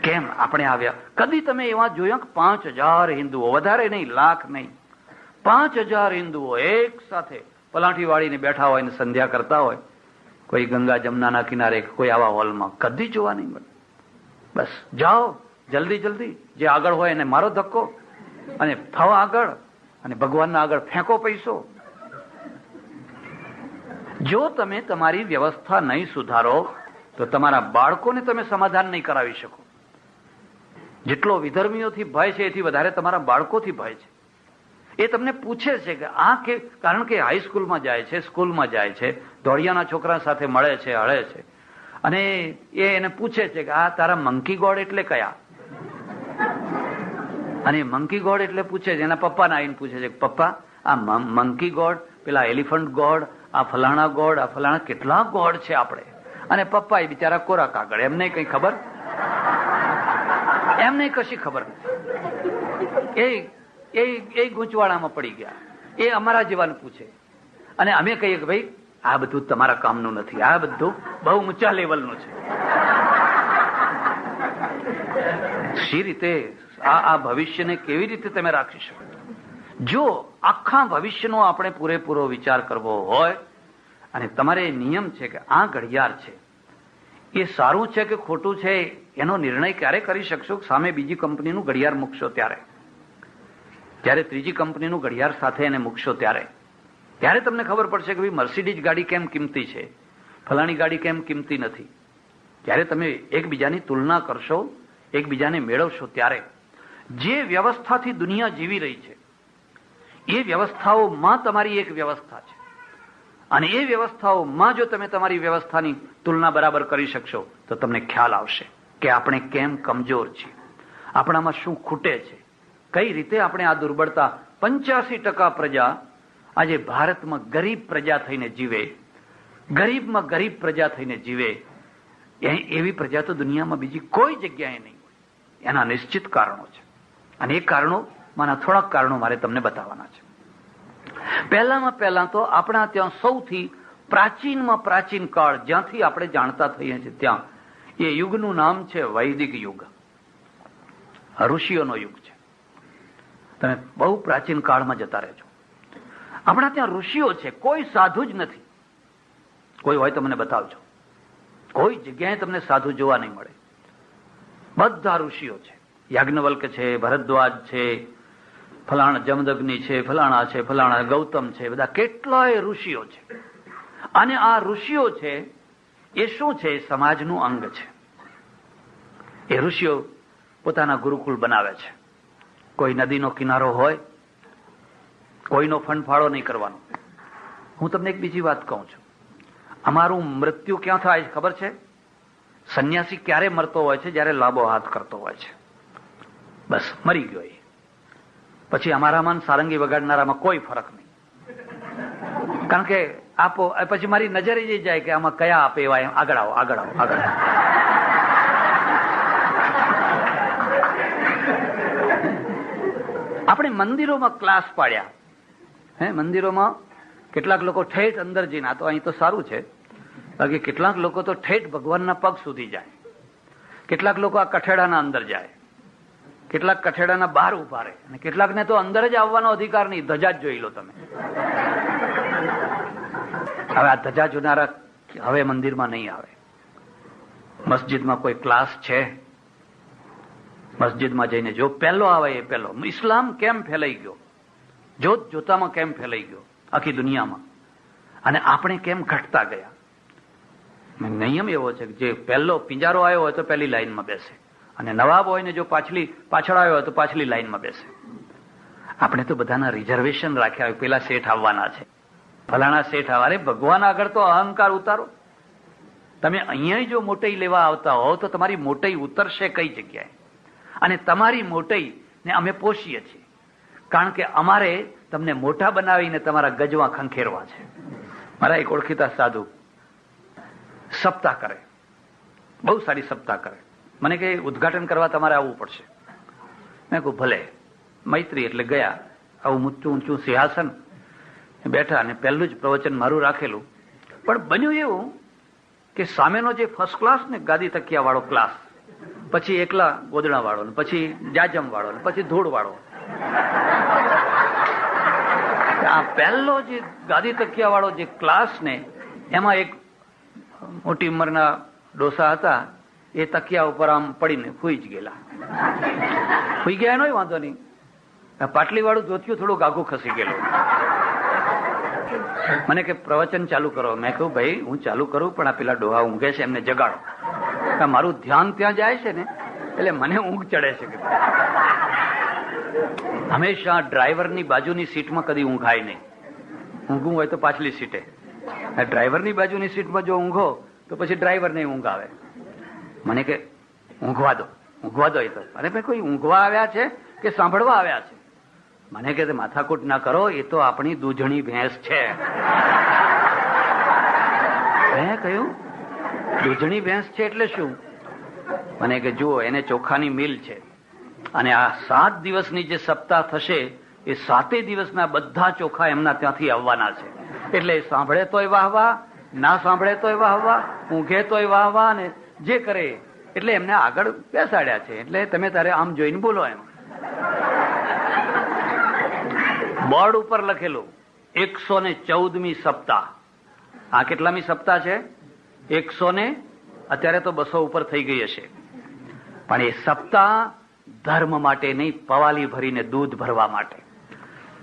કેમ આપણે આવ્યા? કદી તમે એવા જોયા કે 5000 હિન્દુઓ, વધારે નહીં, લાખ નહીં, 5000 હિન્દુઓ એક સાથે પલાઠી વાળીને બેઠા હોય ને સંધ્યા કરતા હોય, કોઈ ગંગા જમનાના કિનારે, કોઈ આવા હોલમાં? કદી જોવા નહીં મળે. બસ જાઓ જલ્દી જલ્દી, જે આગળ હોય એને મારો ધક્કો અને થાવ આગળ, અને ભગવાનના આગળ ફેંકો પૈસો. જો તમે તમારી વ્યવસ્થા નહીં સુધારો તો તમારા બાળકોને તમે સમાધાન નહીં કરાવી શકો. જેટલો વિધર્મીઓથી ભય છે એથી વધારે તમારા બાળકોથી ભય છે. એ તમને પૂછે છે કે આ કે, કારણ કે હાઈસ્કૂલમાં જાય છે, સ્કૂલમાં જાય છે, ધોળિયાના છોકરા સાથે મળે છે, હળે છે, અને એ એને પૂછે છે કે આ તારા મંકી ગોડ એટલે કયા? અને મંકી ગોડ એટલે પૂછે છે, એના પપ્પાને આવીને પૂછે છે, પપ્પા આ મંકી ગોડ, પેલા એલિફન્ટ ગોડ, આ ફલાણા ગોડ, આ ફલાણા, કેટલા ગોડ છે આપણે? અને પપ્પા એ બિચારા કોરા કાગળ, એમને કઈ ખબર, એમને કશી ખબર નથી. એ ગૂંચવાડામાં પડી ગયા. એ અમારા જેવાને પૂછે, અને અમે કહીએ કે ભાઈ આ બધું તમારા કામનું નથી, આ બધું બહુ ઊંચા લેવલનું છે. શી રીતે આ ભવિષ્યને કેવી રીતે તમે રાખી શકો? જો આખા ભવિષ્યનો આપણે પૂરેપૂરો વિચાર કરવો હોય, અને તમારે નિયમ છે કે આ ઘડિયાળ છે એ સારું છે કે ખોટું છે એનો નિર્ણય ક્યારે કરી શકશો? સામે બીજી કંપનીનું ઘડિયાળ મૂકશો ત્યારે, જ્યારે ત્રીજી કંપનીનું ઘડિયાળ સાથે એને મૂકશો ત્યારે તમને ખબર પડશે કે ભાઈ મર્સિડીઝ ગાડી કેમ કિંમતી છે, ફલાણી ગાડી કેમ કિંમતી નથી. જ્યારે તમે એકબીજાની તુલના કરશો, એકબીજાને મેળવશો, ત્યારે જે વ્યવસ્થાથી દુનિયા જીવી રહી છે એ વ્યવસ્થાઓમાં તમારી એક વ્યવસ્થા છે, અને એ વ્યવસ્થાઓમાં જો તમે તમારી વ્યવસ્થાની તુલના બરાબર કરી શકશો તો તમને ખ્યાલ આવશે કે આપણે કેમ કમજોર છીએ, આપણામાં શું ખૂટે છે, કઈ રીતે આપણે આ દુર્બળતા. 85% પ્રજા આજે ભારતમાં ગરીબ પ્રજા થઈને જીવે, ગરીબમાં ગરીબ પ્રજા થઈને જીવે, એવી પ્રજા તો દુનિયામાં બીજી કોઈ જગ્યાએ નહીં હોય. એના નિશ્ચિત કારણો છે, અને એ કારણોમાંના થોડાક કારણો મારે તમને બતાવવાના છે. પહેલામાં પહેલા તો આપણા ત્યાં સૌથી પ્રાચીનમાં પ્રાચીન કાળ, જ્યાંથી આપણે જાણતા થઈએ છીએ ત્યાં, એ યુગનું નામ છે વૈદિક યુગ. ઋષિઓનો યુગ છે. તમે બહુ પ્રાચીન કાળમાં જતા રહેજો. આપણા ત્યાં ઋષિઓ છે, કોઈ સાધુ જ નથી. કોઈ હોય તો મને બતાવજો. કોઈ જગ્યાએ તમને સાધુ જોવા નહીં મળે. બધા ઋષિઓ છે. યાજ્ઞવલ્ક છે, ભરદ્વાજ છે, ફલાણા જમદગ્નિ છે, ફલાણા છે, ફલાણા ગૌતમ છે, બધા કેટલાય ઋષિઓ છે. અને આ ઋષિઓ છે એ શું છે? સમાજનું અંગ છે. એ ઋષિઓ પોતાના ગુરુકુળ બનાવે છે. કોઈ નદીનો કિનારો હોય, કોઈનો ફંડફાળો નહીં કરવાનો. હું તમને એક બીજી વાત કહું છું. અમારું મૃત્યુ ક્યાં થાય છે ખબર છે? સંન્યાસી ક્યારે મરતો હોય છે? જ્યારે લાંબો હાથ કરતો હોય છે. બસ મરી ગયો એ. પછી અમારામાં સારંગી વગાડનારામાં કોઈ ફરક નહીં. કારણ કે આપો પછી મારી નજરે જઈ જાય કે આમાં કયા આપે એવા. આગળ આવો, આગળ આવો, આગળ આવો. આપણે મંદિરોમાં ક્લાસ પાડ્યા. મંદિરોમાં કેટલાક લોકો ઠેઠ અંદર જઈને, આ તો અહીં તો સારું છે, બાકી કેટલાક લોકો તો ઠેઠ ભગવાનના પગ સુધી જાય. કેટલાક લોકો આ કઠેડાના અંદર જાય, કેટલાક કઠેડાના બહાર ઉભા રહે, અને કેટલાકને તો અંદર જ આવવાનો અધિકાર નહીં. ધજા જ જોઈ લો તમે. હવે આ ધજા જોનારા હવે મંદિરમાં નહીં આવે. મસ્જિદમાં કોઈ ક્લાસ છે? મસ્જિદમાં જઈને જો પહેલો આવે એ પહેલો. ઇસ્લામ કેમ ફેલાઈ ગયો? જોત જોતામાં કેમ ફેલાઈ ગયો આખી દુનિયામાં? અને આપણે કેમ ઘટતા ગયા? નિયમ એવો છે કે જે પહેલો પિંજારો આવ્યો હોય તો પહેલી લાઈનમાં બેસે, અને નવાબ હોય ને જો પાછળ આવ્યો હોય તો પાછલી લાઈનમાં બેસે. આપણે તો બધાના રિઝર્વેશન રાખ્યા હોય. પેલા શેઠ આવવાના છે, ફલાણા શેઠ આવવા. અરે ભગવાન આગળ તો અહંકાર ઉતારો. તમે અહીંયા જો મોટઈ લેવા આવતા હો તો તમારી મોટઈ ઉતરશે કઈ જગ્યાએ? અને તમારી મોટઈ ને અમે પોષીએ છીએ, કારણ કે અમારે તમને મોટા બનાવીને તમારા ગજવા ખંખેરવા છે. મારા એક ઓળખીતા સાધુ સપ્તાહ કરે, બહુ સારી સપ્તાહ કરે. મને કે ઉદઘાટન કરવા તમારે આવવું પડશે. મેં કહું ભલે. મૈત્રી એટલે ગયા. આવું ઊંચું ઊંચું સિંહાસન બેઠા, અને પહેલું જ પ્રવચન મારું રાખેલું. પણ બન્યું એવું કે સામેનો જે ફર્સ્ટ ક્લાસ ને ગાદી તકિયા વાળો ક્લાસ, પછી એકલા ગોદડા વાળો, પછી જાજમ વાળો, પછી ધૂળ વાળો. આ પહેલો જે ગાદી તકિયા વાળો જે ક્લાસ ને, એમાં એક મોટી ઉંમરના ડોસા હતા. એ તકિયા ઉપર આમ પડીને ફૂઈ જ ગયેલા. ફૂઈ ગયા એનો વાંધો નહીં. પાટલી વાળું જોતિયું થોડુંક આઘું ખસી ગયેલું. મને કે પ્રવચન ચાલુ કરો. મેં કહ્યું ભાઈ હું ચાલુ કરું, પણ આ પેલા ડોહા ઊંઘે છે, એમને જગાડો. મારું ધ્યાન ત્યાં જાય છે ને, એટલે મને ઊંઘ ચડે છે. હંમેશા ડ્રાઈવરની બાજુની સીટમાં કદી ઊંઘાય નહીં. ઊંઘવું હોય તો પાછલી સીટે. ડ્રાઈવરની બાજુની સીટમાં જો ઊંઘો તો પછી ડ્રાઈવરને ઊંઘ આવે. મને કે ઊંઘવા દો, ઊંઘવા દો. એ તો અરે ભાઈ કોઈ ઊંઘવા આવ્યા છે કે સાંભળવા આવ્યા છે? મને કે માથાકૂટ ના કરો, એ તો આપણી દૂધણી ભેંસ છે. મેં કહ્યું દૂધણી ભેંસ છે એટલે શું? મને કે જુઓ, એને ચોખાની મિલ છે, અને આ 7 દિવસની જે સપ્તાહ થશે એ 7 દિવસના બધા ચોખા એમના ત્યાંથી આવવાના છે. એટલે સાંભળે તોય વાહવા, ના સાંભળે તોય વાહવા, ઊંઘે તોય વાહવા, ને જે કરે. એટલે એમને આગળ બેસાડ્યા છે. એટલે તમે તારે આમ જોઈને બોલો. એમ બોર્ડ ઉપર લખેલું 114મી સપ્તાહ. આ કેટલામી સપ્તાહ છે? 100 અત્યારે તો 200 ઉપર થઈ ગઈ હશે. પણ એ સપ્તાહ ધર્મ માટે નહીં, પવાલી ભરીને દૂધ ભરવા માટે.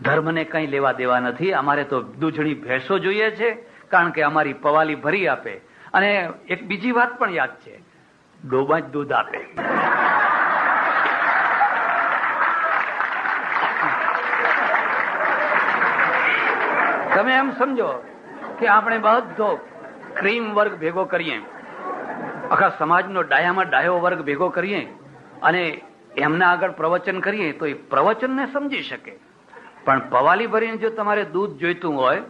ધર્મને કંઈ લેવા દેવા નથી. અમારે તો દૂધણી ભેંસો જોઈએ છે, કારણ કે અમારી પવાલી ભરી આપે. અને એક બીજી વાત પણ યાદ છે, ડોબા જ દૂધ આપે. તમે એમ સમજો કે આપણે બધો ક્રીમ વર્ગ ભેગો કરીએ, આખા સમાજનો ડાયામાં ડાયો વર્ગ ભેગો કરીએ, અને એમના આગળ પ્રવચન કરીએ તો એ પ્રવચનને સમજી શકે. પણ પવાલી ભરીને જો તમારે દૂધ જોઈતું હોય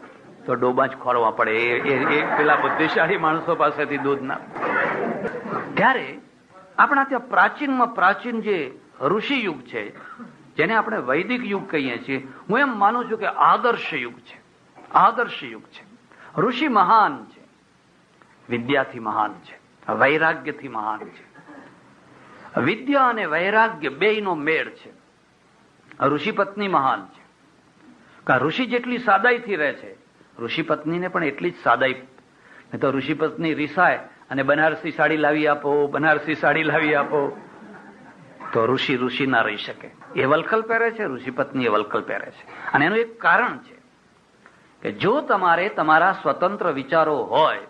તો ડોબા જ ખોરવા પડે. એ પેલા બુદ્ધિશાળી માણસો પાસેથી દૂધ ના. ત્યારે આપણા ત્યાં પ્રાચીનમાં પ્રાચીન જે ઋષિ યુગ છે, જેને આપણે વૈદિક યુગ કહીએ છીએ, હું એમ માનું છું કે આદર્શ યુગ છે. આદર્શ યુગ છે. ઋષિ મહાન છે, વિદ્યાથી મહાન છે, વૈરાગ્યથી મહાન છે. વિદ્યા અને વૈરાગ્ય બેયનો મેળ છે. ઋષિ પત્ની મહાન છે. કારણ ઋષિ જેટલી સાદાઈથી રહે છે, ઋષિ પત્નીને પણ એટલી જ સાદાઈ. નહીં તો ઋષિ પત્ની રિસાય અને બનારસી સાડી લાવી આપો, બનારસી સાડી લાવી આપો, તો ઋષિ ના રહી શકે. એ વલખલ પહેરે છે, ઋષિ પત્ની એ વલખલ પહેરે છે. અને એનું એક કારણ છે કે જો તમારે તમારા સ્વતંત્ર વિચારો હોય,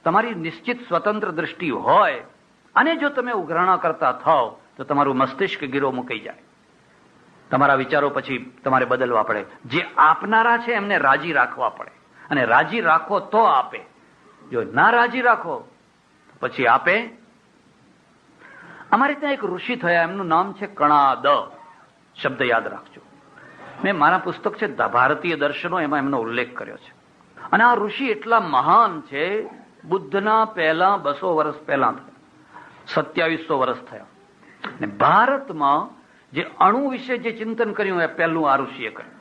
તમારી નિશ્ચિત સ્વતંત્ર દ્રષ્ટિ હોય, અને જો તમે ઉઘરાણા કરતા થાવ તો તમારું મસ્તિષ્ક ગીરો મૂકી જાય. તમારા વિચારો પછી તમારે બદલવા પડે. જે આપનારા છે એમને રાજી રાખવા પડે, અને રાજી રાખો તો આપે. જો ના રાજી રાખો પછી આપે. અમારે ત્યાં એક ઋષિ થયા, એમનું નામ છે કણાદ. શબ્દ યાદ રાખજો. મેં મારા પુસ્તક છે ભારતીય દર્શનો, એમાં એમનો ઉલ્લેખ કર્યો છે. અને આ ઋષિ એટલા મહાન છે, બુદ્ધના પહેલા 200 વર્ષ પહેલા થયા, 2700 વર્ષ થયા. અને ભારતમાં જે અણુ વિશે જે ચિંતન કર્યું એ પહેલું આ ઋષિએ કર્યું.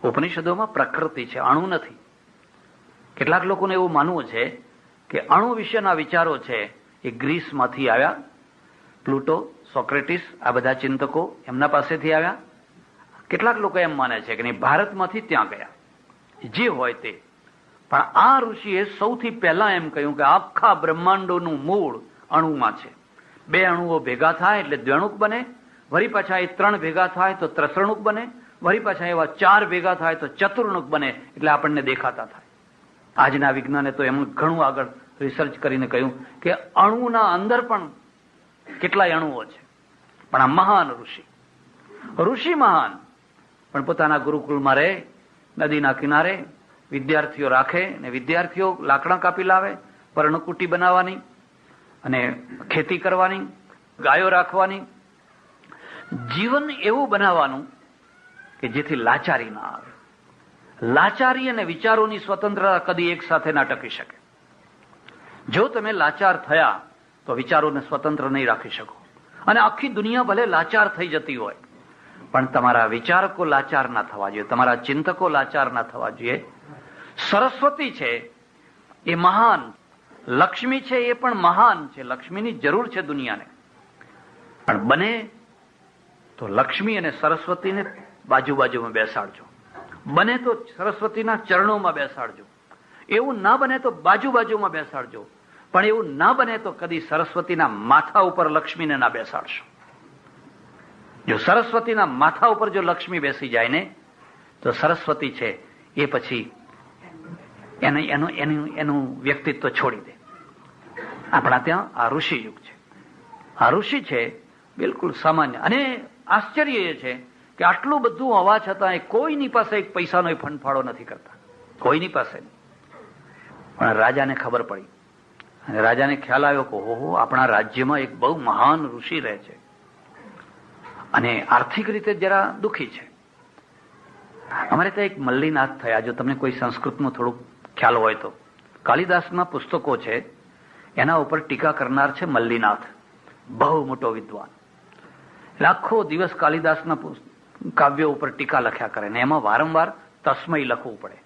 ઉપનિષદોમાં પ્રકૃતિ છે, અણુ નથી. કેટલાક લોકોને એવું માનવું છે કે અણુ વિશેના વિચારો છે એ ગ્રીસમાંથી આવ્યા. પ્લુટો, સોક્રેટિસ, આ બધા ચિંતકો એમના પાસેથી આવ્યા. કેટલાક લોકો એમ માને છે કે નહીં, ભારતમાંથી ત્યાં ગયા. જે હોય તે, પણ આ ઋષિએ સૌથી પહેલા એમ કહ્યું કે આખા બ્રહ્માંડોનું મૂળ અણુમાં છે. 2 અણુઓ ભેગા થાય એટલે દ્વિઅણુક બને, વળી પાછા એ 3 ભેગા થાય તો ત્રસણુક બને, વળી પાછા એવા 4 ભેગા થાય તો ચતુર્ણુક બને, એટલે આપણને દેખાતા થાય. આજના વિજ્ઞાને તો એમ ઘણું આગળ રિસર્ચ કરીને કહ્યું કે અણુના અંદર પણ કેટલાય અણુઓ છે. પણ આ મહાન ઋષિ મહાન, પણ પોતાના ગુરુકુળમાં રહે, નદીના કિનારે વિદ્યાર્થીઓ રાખે, અને વિદ્યાર્થીઓ લાકડા કાપી લાવે, પર્ણકુટી બનાવવાની અને ખેતી કરવાની, ગાયો રાખવાની, જીવન એવું બનાવવાનું કે જેથી લાચારી ના આવે. લાચારી અને વિચારોની સ્વતંત્રતા કદી એક સાથે ના ટકી શકે. જો તમે લાચાર થયા તો વિચારોને સ્વતંત્ર નહીં રાખી શકો. અને આખી દુનિયા ભલે લાચાર થઈ જતી હોય, પણ તમારા વિચારકો લાચાર ના થવા જોઈએ, તમારા ચિંતકો લાચાર ના થવા જોઈએ. સરસ્વતી છે એ મહાન, લક્ષ્મી છે એ પણ મહાન છે. લક્ષ્મીની જરૂર છે દુનિયાને, પણ બને તો લક્ષ્મી અને સરસ્વતીને બાજુ બાજુમાં બેસાડજો. બને તો સરસ્વતીના ચરણોમાં બેસાડજો. એવું ના બને તો બાજુ બાજુમાં બેસાડજો. પણ એવું ના બને તો કદી સરસ્વતીના માથા ઉપર લક્ષ્મીને ના બેસાડશો. જો સરસ્વતીના માથા ઉપર જો લક્ષ્મી બેસી જાય ને, તો સરસ્વતી છે એ પછી એનું વ્યક્તિત્વ છોડી દે. આપણા ત્યાં આ ઋષિ યુગ છે. આ ઋષિ છે બિલકુલ સામાન્ય. અને આશ્ચર્ય એ છે કે આટલું બધું હોવા છતાં કોઈની પાસે એક પૈસાનો ફંડફાળો નથી કરતા, કોઈની પાસે. પણ રાજાને ખબર પડી, અને રાજાને ખ્યાલ આવ્યો કે ઓહો, આપણા રાજ્યમાં એક બહુ મહાન ઋષિ રહે છે, અને આર્થિક રીતે જરા દુઃખી છે. અમારે ત્યાં એક મલ્લીનાથ થયા. જો તમને કોઈ સંસ્કૃતનું થોડુંક ખ્યાલ હોય તો, કાલિદાસના પુસ્તકો છે એના ઉપર ટીકા કરનાર છે મલ્લીનાથ, બહુ મોટો વિદ્વાન. એટલે આખો દિવસ કાલિદાસના કાવ્યો ઉપર ટીકા લખ્યા કરે, ને એમાં વારંવાર તસ્મય લખવું પડે.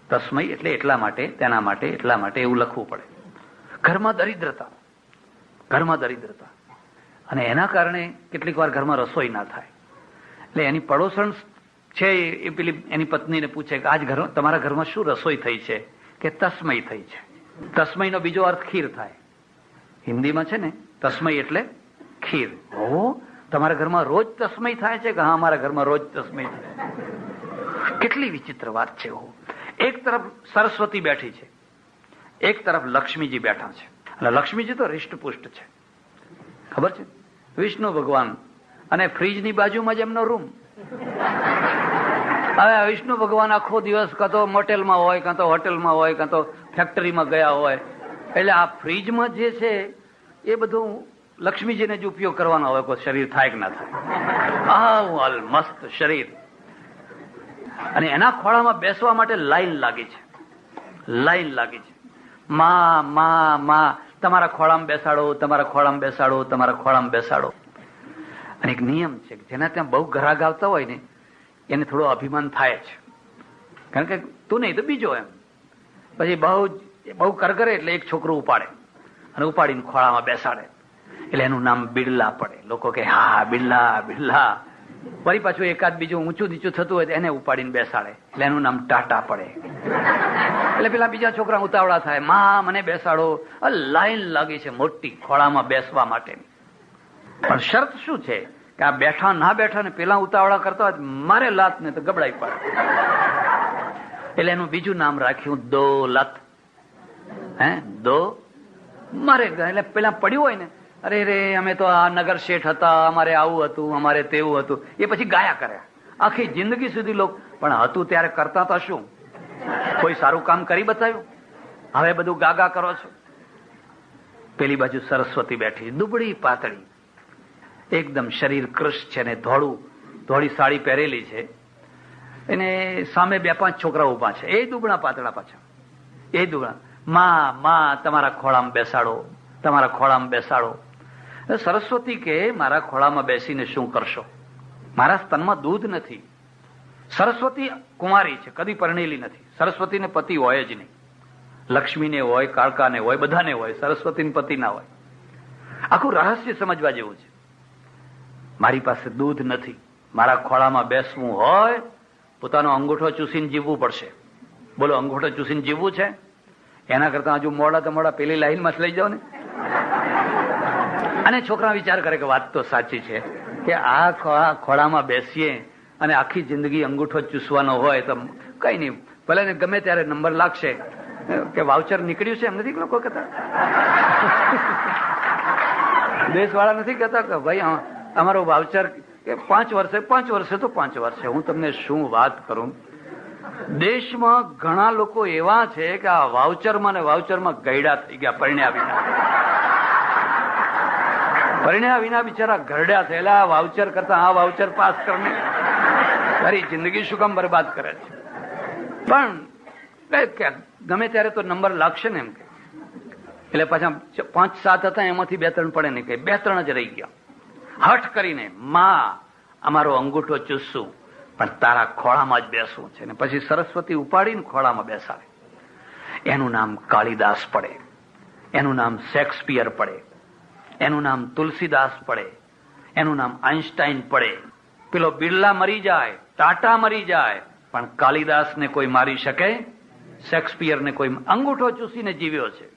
તસ્મય એટલે એટલા માટે, તેના માટે, એટલા માટે એવું લખવું પડે. ઘરમાં દરિદ્રતા, અને એના કારણે કેટલીક વાર ઘરમાં રસોઈ ના થાય. એટલે એની પડોસણ છે એ પેલી એની પત્નીને પૂછે કે આજ તમારા ઘરમાં શું રસોઈ થઈ છે? કે તસ્મય થઈ છે. તસ્મયનો બીજો અર્થ ખીર થાય. હિન્દીમાં છે ને તસ્મય એટલે ખીર. ઓહો, તમારા ઘરમાં રોજ તસ્મય થાય છે? કે હા, અમારા ઘરમાં રોજ તસ્મય થાય. કેટલી વિચિત્ર વાત છે. એક તરફ સરસ્વતી બેઠી છે, એક તરફ લક્ષ્મીજી બેઠા છે. અને લક્ષ્મીજી તો હૃષ્ટપુષ્ટ છે, ખબર છે, વિષ્ણુ ભગવાન. અને ફ્રીજની બાજુમાં જ એમનો રૂમ. હવે વિષ્ણુ ભગવાન આખો દિવસ કાં તો મોટેલમાં હોય, કાં તો હોટેલમાં હોય, કાં તો ફેક્ટરીમાં ગયા હોય. એટલે આ ફ્રીજમાં જે છે એ બધું લક્ષ્મીજીને જ ઉપયોગ કરવાનો હોય. કોઈ શરીર થાય કે ના થાય, મસ્ત શરીર. અને એના ખોળામાં બેસવા માટે લાઈન લાગી છે. માં તમારા ખોળામાં બેસાડો, તમારા ખોળામાં બેસાડો, તમારા ખોળામાં બેસાડો. અને એક નિયમ છે કે જેના ત્યાં બહુ ઘરાક આવતા હોય ને એને થોડો અભિમાન થાય છે, કારણ કે તું નહીં તો બીજો એમ. પછી બહુ કરગરે એટલે એક છોકરો ઉપાડે અને ઉપાડીને ખોળામાં બેસાડે. એટલે એનું નામ બિરલા પડે. લોકો કે હા બિરલા બિરલા. ફરી પાછું એકાદ બીજું ઊંચું નીચું થતું હોય એને ઉપાડીને બેસાડે એટલે એનું નામ ટાટા પડે. એટલે પેલા બીજા છોકરા ઉતાવળા થાય, માં મને બેસાડો. લાઈન લાગી છે મોટી ખોળામાં બેસવા માટેની. પણ શરત શું છે કે આ બેઠા ના બેઠા ને પેલા ઉતાવળા કરતા હોય મારે લાત ને તો ગબડાઈ પડે. એટલે એનું બીજું નામ રાખ્યું દોલત. દો મારે એટલે પેલા પડ્યું હોય ને, અરે રે અમે તો આ નગર શેઠ હતા, અમારે આવું હતું, અમારે તેવું હતું, એ પછી ગાયા કર્યા આખી જિંદગી સુધી લોકો. પણ હતું ત્યારે કરતા તો શું? કોઈ સારું કામ કરી બતાવ્યું? હવે બધું ગાગા કરો છો. પેલી બાજુ સરસ્વતી બેઠી, દુબળી પાતળી, એકદમ શરીર કૃશ છે ને ધોળી સાડી પહેરેલી છે. એને સામે 2-5 છોકરા ઉભા છે, એ દુબળા પાતળા પાછા, એ દુબળા. માં તમારા ખોળામાં બેસાડો, તમારા ખોળામાં બેસાડો. સરસ્વતી કે મારા ખોળામાં બેસીને શું કરશો? મારા સ્તનમાં દૂધ નથી. સરસ્વતી કુંવારી છે, કદી પરણેલી નથી. સરસ્વતીને પતિ હોય જ નહીં. લક્ષ્મીને હોય, કાળકાને હોય, બધાને હોય, સરસ્વતીને પતિ ના હોય. આખું રહસ્ય સમજવા જેવું છે. મારી પાસે દૂધ નથી, મારા ખોળામાં બેસવું હોય પોતાનો અંગૂઠો ચૂસીને જીવવું પડશે. બોલો, અંગૂઠો ચૂસીને જીવવું છે? એના કરતા હજુ મોડા તો મોડા પેલી લાઈનમાં લઈ જાઓ ને. અને છોકરા વિચાર કરે કે વાત તો સાચી છે કે આ ખોળામાં બેસીએ અને આખી જિંદગી અંગૂઠો ચૂસવાનો હોય તો કઈ નહીં, ભલે ને ગમે ત્યારે નંબર લાગશે. કે વાઉચર નીકળ્યું છે એમ નથી લોકો કહેતા? દેશવાળા નથી કહેતા કે ભાઈ અમારો વાઉચર કે 5 વર્ષે તો 5 વર્ષે. હું તમને શું વાત કરું, દેશમાં ઘણા લોકો એવા છે કે આ વાઉચરમાં ને વાઉચરમાં ગયડા થઈ ગયા. પરિણ્યા વિના બિચારા ઘરડ્યા થયેલા. વાઉચર કરતા આ વાઉચર પાસ કરીને તારી જિંદગી શું કામ બરબાદ કરે છે? પણ ગમે ત્યારે તો નંબર લાગશે ને એમ કે. એટલે પાછા 5-7 હતા, એમાંથી 2-3 પડે ને, કઈ 2-3 જ રહી ગયા. હઠ કરીને માં અમારો અંગૂઠો ચૂસશું પણ તારા ખોળામાં જ બેસવું છે. ને પછી સરસ્વતી ઉપાડીને ખોળામાં બેસાડે. એનું નામ કાલિદાસ પડે, એનું નામ શેક્સપિયર પડે, એનું નામ તુલસીદાસ પડે, એનું નામ આઈન્સ્ટાઈન પડે. પેલો બિરલા મરી જાય, ટાટા મરી જાય, પણ કાલિદાસને કોઈ મારી શકે? શેક્સપિયરને કોઈ? અંગૂઠો ચૂસીને જીવ્યો છે,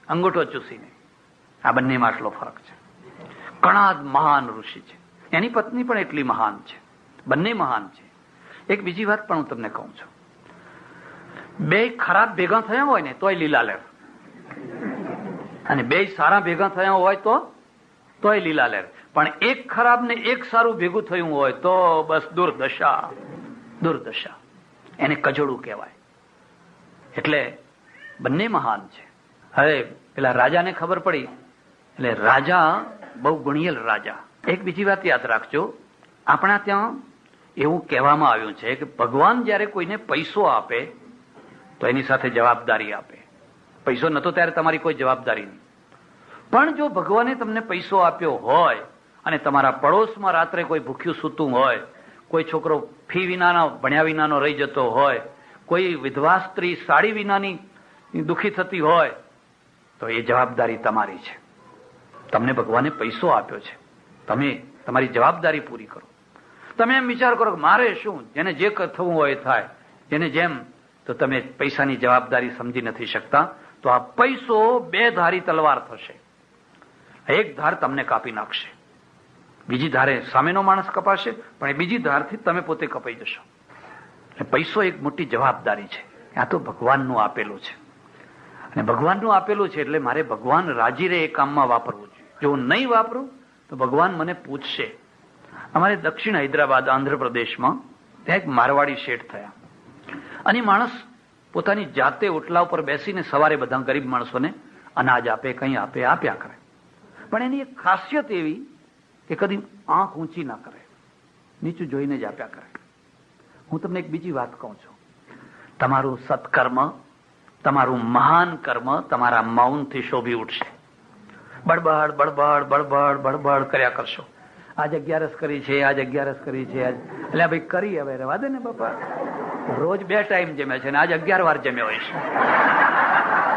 અંગૂઠો ચૂસીને. આ બંનેમાં આટલો ફરક છે. ઘણા મહાન ઋષિ છે, એની પત્ની પણ એટલી મહાન છે, બંને મહાન છે. એક બીજી વાત પણ હું તમને કહું છું, 2 ખરાબ ભેગા થયા હોય ને તોય લીલા લહેર, અને 2 સારા ભેગા થયા હોય તોય લીલા લહેર. પણ 1 ખરાબ ને 1 સારું ભેગું થયું હોય તો બસ દુર્દશા. એને કજોડું કહેવાય. એટલે બંને મહાન છે. હવે પેલા રાજાને ખબર પડી, એટલે રાજા બહુ ગુણિયલ રાજા. એક બીજી વાત યાદ રાખજો, આપણા ત્યાં એવું કહેવામાં આવ્યું છે કે ભગવાન જયારે કોઈને પૈસો આપે તો એની સાથે જવાબદારી આપે. પૈસો નતો ત્યારે તમારી કોઈ જવાબદારી નહીં. પણ જો ભગવાને તમને પૈસો આપ્યો હોય અને તમારા પડોશમાં રાત્રે કોઈ ભૂખ્યું સૂતું હોય, કોઈ છોકરો ફી વિનાનો, ભણ્યા વિનાનો રહી જતો હોય, કોઈ વિધવા સ્ત્રી સાડી વિનાની દુઃખી થતી હોય, તો એ જવાબદારી તમારી છે. તમને ભગવાને પૈસો આપ્યો છે, તમે તમારી જવાબદારી પૂરી કરો. તમે એમ વિચાર કરો કે મારે શું, જેને જે થવું હોય થાય, જેને જેમ, તો તમે પૈસાની જવાબદારી સમજી નથી શકતા. તો આ પૈસો 2 ધારી તલવાર થશે. એક ધાર તમને કાપી નાખશે, બીજી ધારે સામેનો માણસ કપાશે, પણ એ બીજી ધારથી તમે પોતે કપાઈ જશો. પૈસો એક મોટી જવાબદારી છે. આ તો ભગવાનનું આપેલું છે, અને ભગવાનનું આપેલું છે એટલે મારે ભગવાન રાજી રહે એ કામમાં વાપરવું જોઈએ. જો હું નહીં વાપરું તો ભગવાન મને પૂછશે. અમારે દક્ષિણ હૈદરાબાદ, આંધ્રપ્રદેશમાં ત્યાં એક મારવાડી શેઠ થયા, અને માણસ પોતાની જાતે ઓટલા ઉપર બેસીને સવારે બધા ગરીબ માણસોને અનાજ આપે, કંઈ આપે, આપ્યા કરે. પણ એની એક ખાસિયત એવી કે કદી આંખ ઊંચી ના કરે, નીચું જોઈને જ આપ્યા કરે. હું તમને એક બીજી વાત કહું છું, તમારું સત્કર્મ, તમારું મહાન કર્મ તમારા મૌનથી શોભી ઉઠશે. બળબડ બળબડ બળબડ બળબડ કર્યા કરશો. આજ 11 કરી છે, આજ 11 કરી છે, એટલે ભાઈ કરી, હવે રહેવા દે ને બાપા. રોજ 2 ટાઈમ જમે છે ને આજ 11 વાર જમ્યો હોય છે.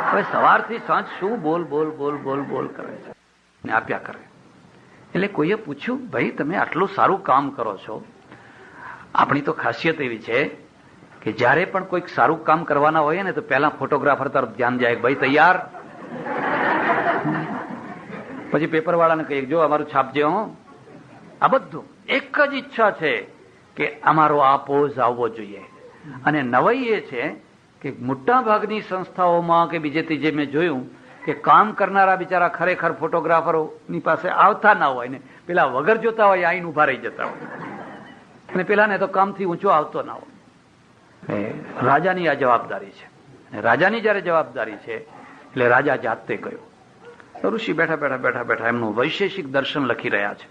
હવે સવારથી સાંજ શું બોલ બોલ બોલ બોલ બોલ કરે છે ને આપ્યા કરે. એટલે કોઈએ પૂછ્યું, ભાઈ તમે આટલું સારું કામ કરો છો, આપણી તો ખાસિયત એવી છે કે જ્યારે પણ કોઈક સારું કામ કરવાના હોય ને તો પહેલા ફોટોગ્રાફર તરફ ધ્યાન જાય, ભાઈ તૈયાર, પછી પેપર વાળાને કહીએ જો અમારું છાપજે. આ બધું એક જ ઈચ્છા છે કે અમારો આ પોઝ આવવો જોઈએ. અને નવાઈ એ છે કે મોટા ભાગની સંસ્થાઓમાં કે બીજે ત્રીજે મેં જોયું કે કામ કરનારા બિચારા ખરેખર ફોટોગ્રાફરોની પાસે આવતા ના હોય ને પેલા વગર જોતા હોય આઈને ઉભા રહી જતા હોય, અને પેલાને તો કામથી ઊંચો આવતો ના હોય. રાજાની આ જવાબદારી છે. રાજાની જયારે જવાબદારી છે એટલે રાજા જાતે ગયો. ઋષિ બેઠા બેઠા બેઠા બેઠા એમનું વૈશેષિક દર્શન લખી રહ્યા છે.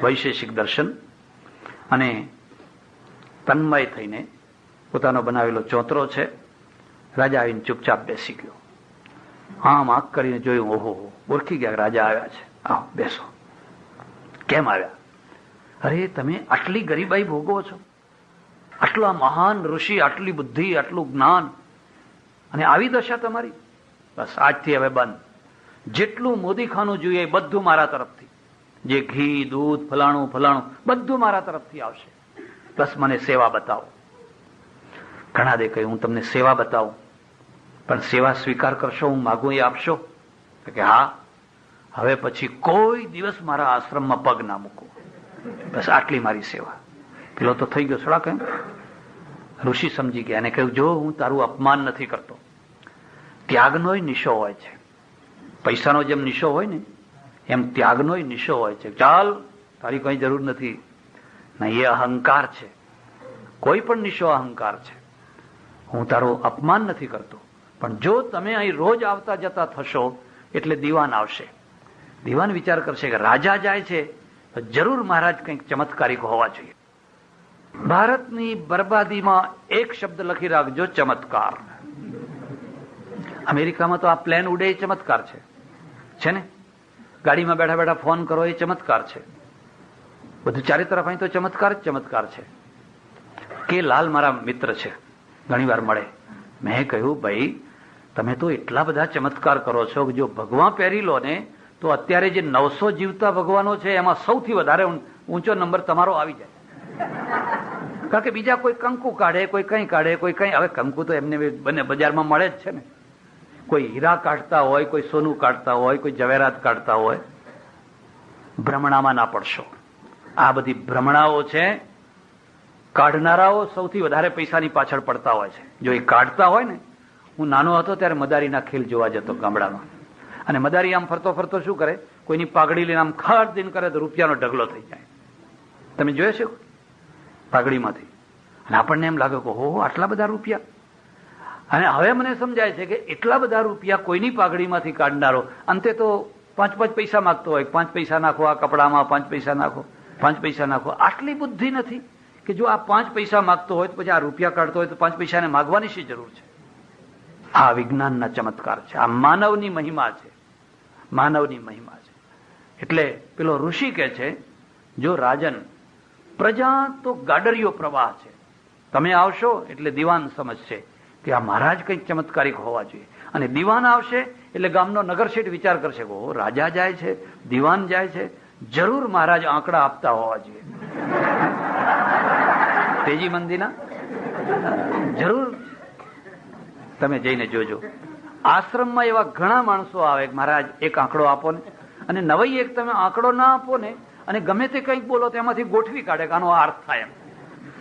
વૈશેષિક દર્શન. અને તન્મય થઈને પોતાનો બનાવેલો ચોતરો છે. રાજા આવીને ચૂપચાપ બેસી ગયો. આમ આંખ કરીને જોયું, ઓહો, ઓળખી ગયા રાજા આવ્યા છે. આવો બેસો. કેમ આવ્યા? અરે તમે આટલી ગરીબાઈ ભોગવો છો, આટલા મહાન ઋષિ, આટલી બુદ્ધિ, આટલું જ્ઞાન, અને આવી દશા તમારી. બસ આજથી હવે બંધ. જેટલું મોદીખાનું જોઈએ બધું મારા તરફથી, જે ઘી દૂધ ફલાણું ફલાણું બધું મારા તરફથી આવશે. બસ મને સેવા બતાવો. ઘણા દે કહ્યું હું તમને સેવા બતાવું, પણ સેવા સ્વીકાર કરશો, હું માગું એ આપશો? કે હા, હવે પછી કોઈ દિવસ મારા આશ્રમમાં પગ ના મૂકો, બસ આટલી મારી સેવા. પેલો તો થઈ ગયો થોડા કેમ. ઋષિ સમજી ગયા અને કહ્યું જો હું તારું અપમાન નથી કરતો. ત્યાગનો નિશો હોય છે. પૈસાનો જેમ નિશો હોય ને એમ ત્યાગનો નિશો હોય છે. ચાલ, તારી કઈ જરૂર નથી. ના, એ અહંકાર છે. કોઈ પણ નિશો અહંકાર છે. હું તારું અપમાન નથી કરતો, પણ જો તમે અહીં રોજ આવતા જતા થશો એટલે દીવાન આવશે. દીવાન વિચાર કરશે કે રાજા જાય છે તો જરૂર મહારાજ કંઈક ચમત્કારિક હોવા જોઈએ. ભારતની બરબાદીમાં એક શબ્દ લખી રાખજો, ચમત્કાર. અમેરિકામાં તો આ પ્લેન ઉડે એ ચમત્કાર છે ને. ગાડીમાં બેઠા બેઠા ફોન કરો એ ચમત્કાર છે. બધું ચારે તરફ અહીં તો ચમત્કાર જ ચમત્કાર છે. કે લાલ મારા મિત્ર છે, ઘણી વાર મળે. મેં કહ્યું ભાઈ તમે તો એટલા બધા ચમત્કાર કરો છો કે જો ભગવાન પહેરી લો ને તો અત્યારે જે 900 જીવતા ભગવાનો છે એમાં સૌથી વધારે ઊંચો નંબર તમારો આવી જાય. કારણ કે બીજા કોઈ કંકુ કાઢે, કોઈ કઈ કાઢે, કોઈ કઈ. હવે કંકુ તો એમને બંને બજારમાં મળે જ છે ને. કોઈ હીરા કાઢતા હોય, કોઈ સોનું કાઢતા હોય, કોઈ જવેરાત કાઢતા હોય. ભ્રમણામાં ના પડશો. આ બધી ભ્રમણાઓ છે. કાઢનારાઓ સૌથી વધારે પૈસાની પાછળ પડતા હોય છે. જો એ કાઢતા હોય ને, હું નાનો હતો ત્યારે મદારીના ખેલ જોવા જતો ગામડામાં, અને મદારી આમ ફરતો ફરતો શું કરે, કોઈની પાઘડી લઈને આમ ખડ દિન કરે તો રૂપિયાનો ઢગલો થઈ જાય. તમે જોયો છે પાઘડીમાંથી? અને આપણને એમ લાગે કે હો આટલા બધા રૂપિયા. અને હવે મને સમજાય છે કે એટલા બધા રૂપિયા કોઈની પાઘડીમાંથી કાઢનારો અંતે તો 5 પૈસા માંગતો હોય. 5 પૈસા નાખો આ કપડામાં, 5 પૈસા નાખો, 5 પૈસા નાખો. આટલી બુદ્ધિ નથી કે જો આ 5 પૈસા માંગતો હોય તો પછી આ રૂપિયા કાઢતો હોય તો 5 પૈસાને માગવાની શી જરૂર છે? આ વિજ્ઞાનના ચમત્કાર છે. આ માનવની મહિમા છે. માનવની મહિમા છે. એટલે પેલો ઋષિ કે છે જો રાજન, પ્રજા તો ગાડરિયો પ્રવાહ છે. તમે આવશો એટલે દીવાન સમજશે કે આ મહારાજ કંઈક ચમત્કારિક હોવા જોઈએ. અને દીવાન આવશે એટલે ગામનો નગરશેઠ વિચાર કરશે કે ઓ રાજા જાય છે, દીવાન જાય છે, જરૂર મહારાજ આંકડા આપતા હોવા જોઈએ. તેજી મંદિરના જરૂર તમે જઈને જોજો. આશ્રમમાં એવા ઘણા માણસો આવે મહારાજ એક આંકડો આપો ને, અને નવાઈ એક તમે આંકડો ના આપો ને અને ગમે તે કંઈક બોલો તેમાંથી ગોઠવી કાઢે કે આનો અર્થ થાય એમ.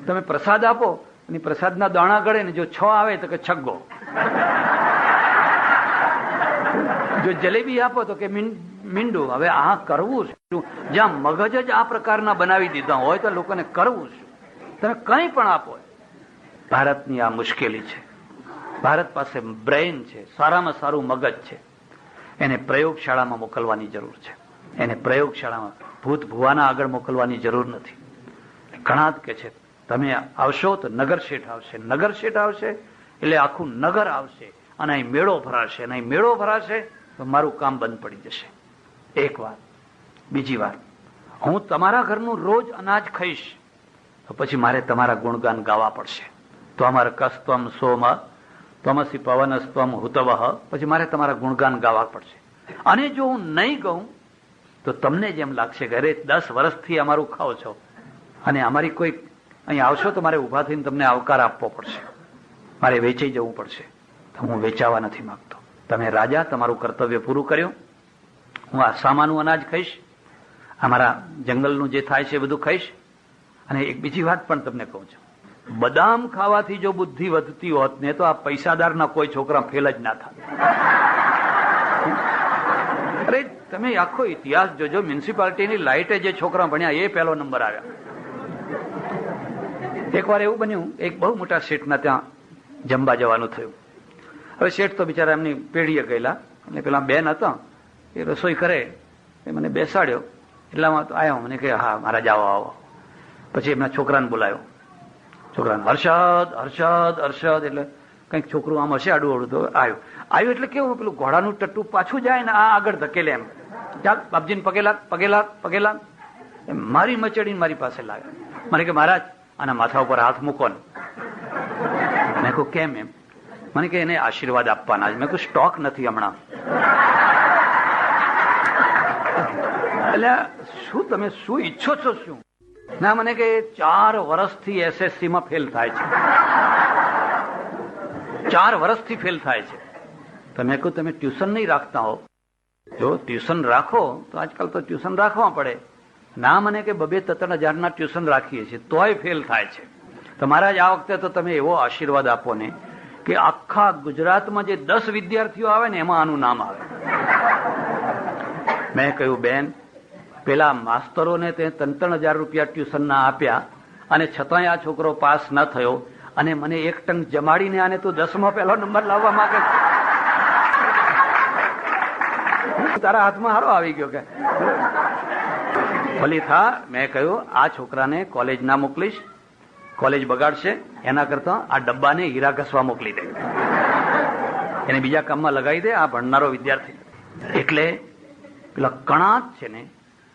તમે પ્રસાદ આપો અને પ્રસાદના દાણા ગળે ને જો 6 આવે તો કે છગ્ગો, જો જલેબી આપો તો કે મીંડું. હવે આ કરવું શું? જ્યાં મગજ જ આ પ્રકારના બનાવી દીધા હોય તો લોકોને કરવું શું? તમે કંઈ પણ આપો. ભારતની આ મુશ્કેલી છે. ભારત પાસે બ્રેઇન છે, સારામાં સારું મગજ છે. એને પ્રયોગશાળામાં મોકલવાની જરૂર છે. એને પ્રયોગશાળામાં ભૂત ભુવાના આગળ મોકલવાની જરૂર નથી. ઘણા જ કે છે તમે આવશો તો નગર શેઠ આવશે. નગર શેઠ આવશે એટલે આખું નગર આવશે અને અહીં મેળો ભરાશે, અને અહીં મેળો ભરાશે તો મારું કામ બંધ પડી જશે. એક વાત. બીજી વાત, હું તમારા ઘરનું રોજ અનાજ ખાઈશ તો પછી મારે તમારા ગુણગાન ગાવા પડશે. તો અમારે કસ્તમ સોમ ત્વમસી પવનસ્ત્વમ હુતવઃ, પછી મારે તમારા ગુણગાન ગાવા પડશે. અને જો હું નહીં ગાઉં તો તમને જેમ લાગશે કે અરે 10 વર્ષથી અમારું ખાઓ છો અને અમારી કોઈ અહીં આવશો તો મારે ઉભા થઈને તમને આવકાર આપવો પડશે, મારે વેચાઈ જવું પડશે. તો હું વેચાવા નથી માંગતો. તમે રાજા તમારું કર્તવ્ય પૂરું કર્યું. હું આ સામાનું અનાજ ખાઈશ, અમારા જંગલનું જે થાય છે એ બધું ખાઈશ. અને એક બીજી વાત પણ તમને કહું છું, બદામ ખાવાથી જો બુદ્ધિ વધતી હોત ને તો આ પૈસાદારના કોઈ છોકરા ફેલ જ ના થાય. અરે તમે આખો ઇતિહાસ જોજો, મ્યુનિસિપાલિટીની લાઇટે જે છોકરા ભણ્યા એ પહેલો નંબર આવ્યા. એકવાર એવું બન્યું, એક બહુ મોટા શેઠના ત્યાં જમવા જવાનું થયું. હવે શેઠ તો બિચારા એમની પેઢીએ ગયેલા, એટલે પેલા બેન હતા એ રસોઈ કરે, એ મને બેસાડ્યો. એટલામાં તો આવ્યો, મને કે હા મારા જાઓ આવો. પછી એમના છોકરાને બોલાયો. છોકરાને હર્ષદ હર્ષદ હર્ષદ, એટલે કંઈક છોકરું આમ હશે આડું અડું. તો આવ્યું એટલે કેવું પેલું ઘોડાનું ટટ્ટું પાછું જાય ને આ આગળ ધકેલે એમ, ચાલ બાપજીને પગેલા પગેલા પગેલા. મારી મચડીને મારી પાસે લાગે. મને કે મહારાજ આના માથા ઉપર હાથ મૂકો ને. મેં કહું કેમ એમ? મને કે એને આશીર્વાદ આપવાના. મેં કહું સ્ટોક નથી હમણાં. એટલે શું તમે શું ઈચ્છો છો શું? ના, મને કે 4 વર્ષથી એસએસસી માં ફેલ થાય છે. 4 વર્ષથી ફેલ થાય છે. તો મેં કહું તમે ટ્યુશન નહીં રાખતા હો? જો ટ્યુશન રાખો તો આજકાલ તો ટ્યુશન રાખવા પડે. ના, મને કે 2-3 હજારના ટ્યુશન રાખીએ છીએ તોય ફેલ થાય છે. તો મહારાજ આ વખતે તો તમે એવો આશીર્વાદ આપો ને કે આખા ગુજરાતમાં જે 10 વિદ્યાર્થીઓ આવે ને એમાં આનું નામ આવે. મેં કહ્યું બેન, પેલા માસ્તરોને તે 3-3 હજાર રૂપિયા ટ્યુશન ના આપ્યા અને છતાંય આ છોકરો પાસ ન થયો, અને મને એક ટંક જમાડીને આને તું 10માં પહેલો નંબર લાવવા માંગે. તારા હાથમાં હારો આવી ગયો કે ભલી થા. મેં કહ્યું આ છોકરાને કોલેજ ના મોકલીશ, કોલેજ બગાડશે, એના કરતા આ ડબ્બાને હીરા ઘસવા મોકલી દે, એને બીજા કામમાં લગાવી દે, આ ભણનારો વિદ્યાર્થી. એટલે પેલા કણા જ છે ને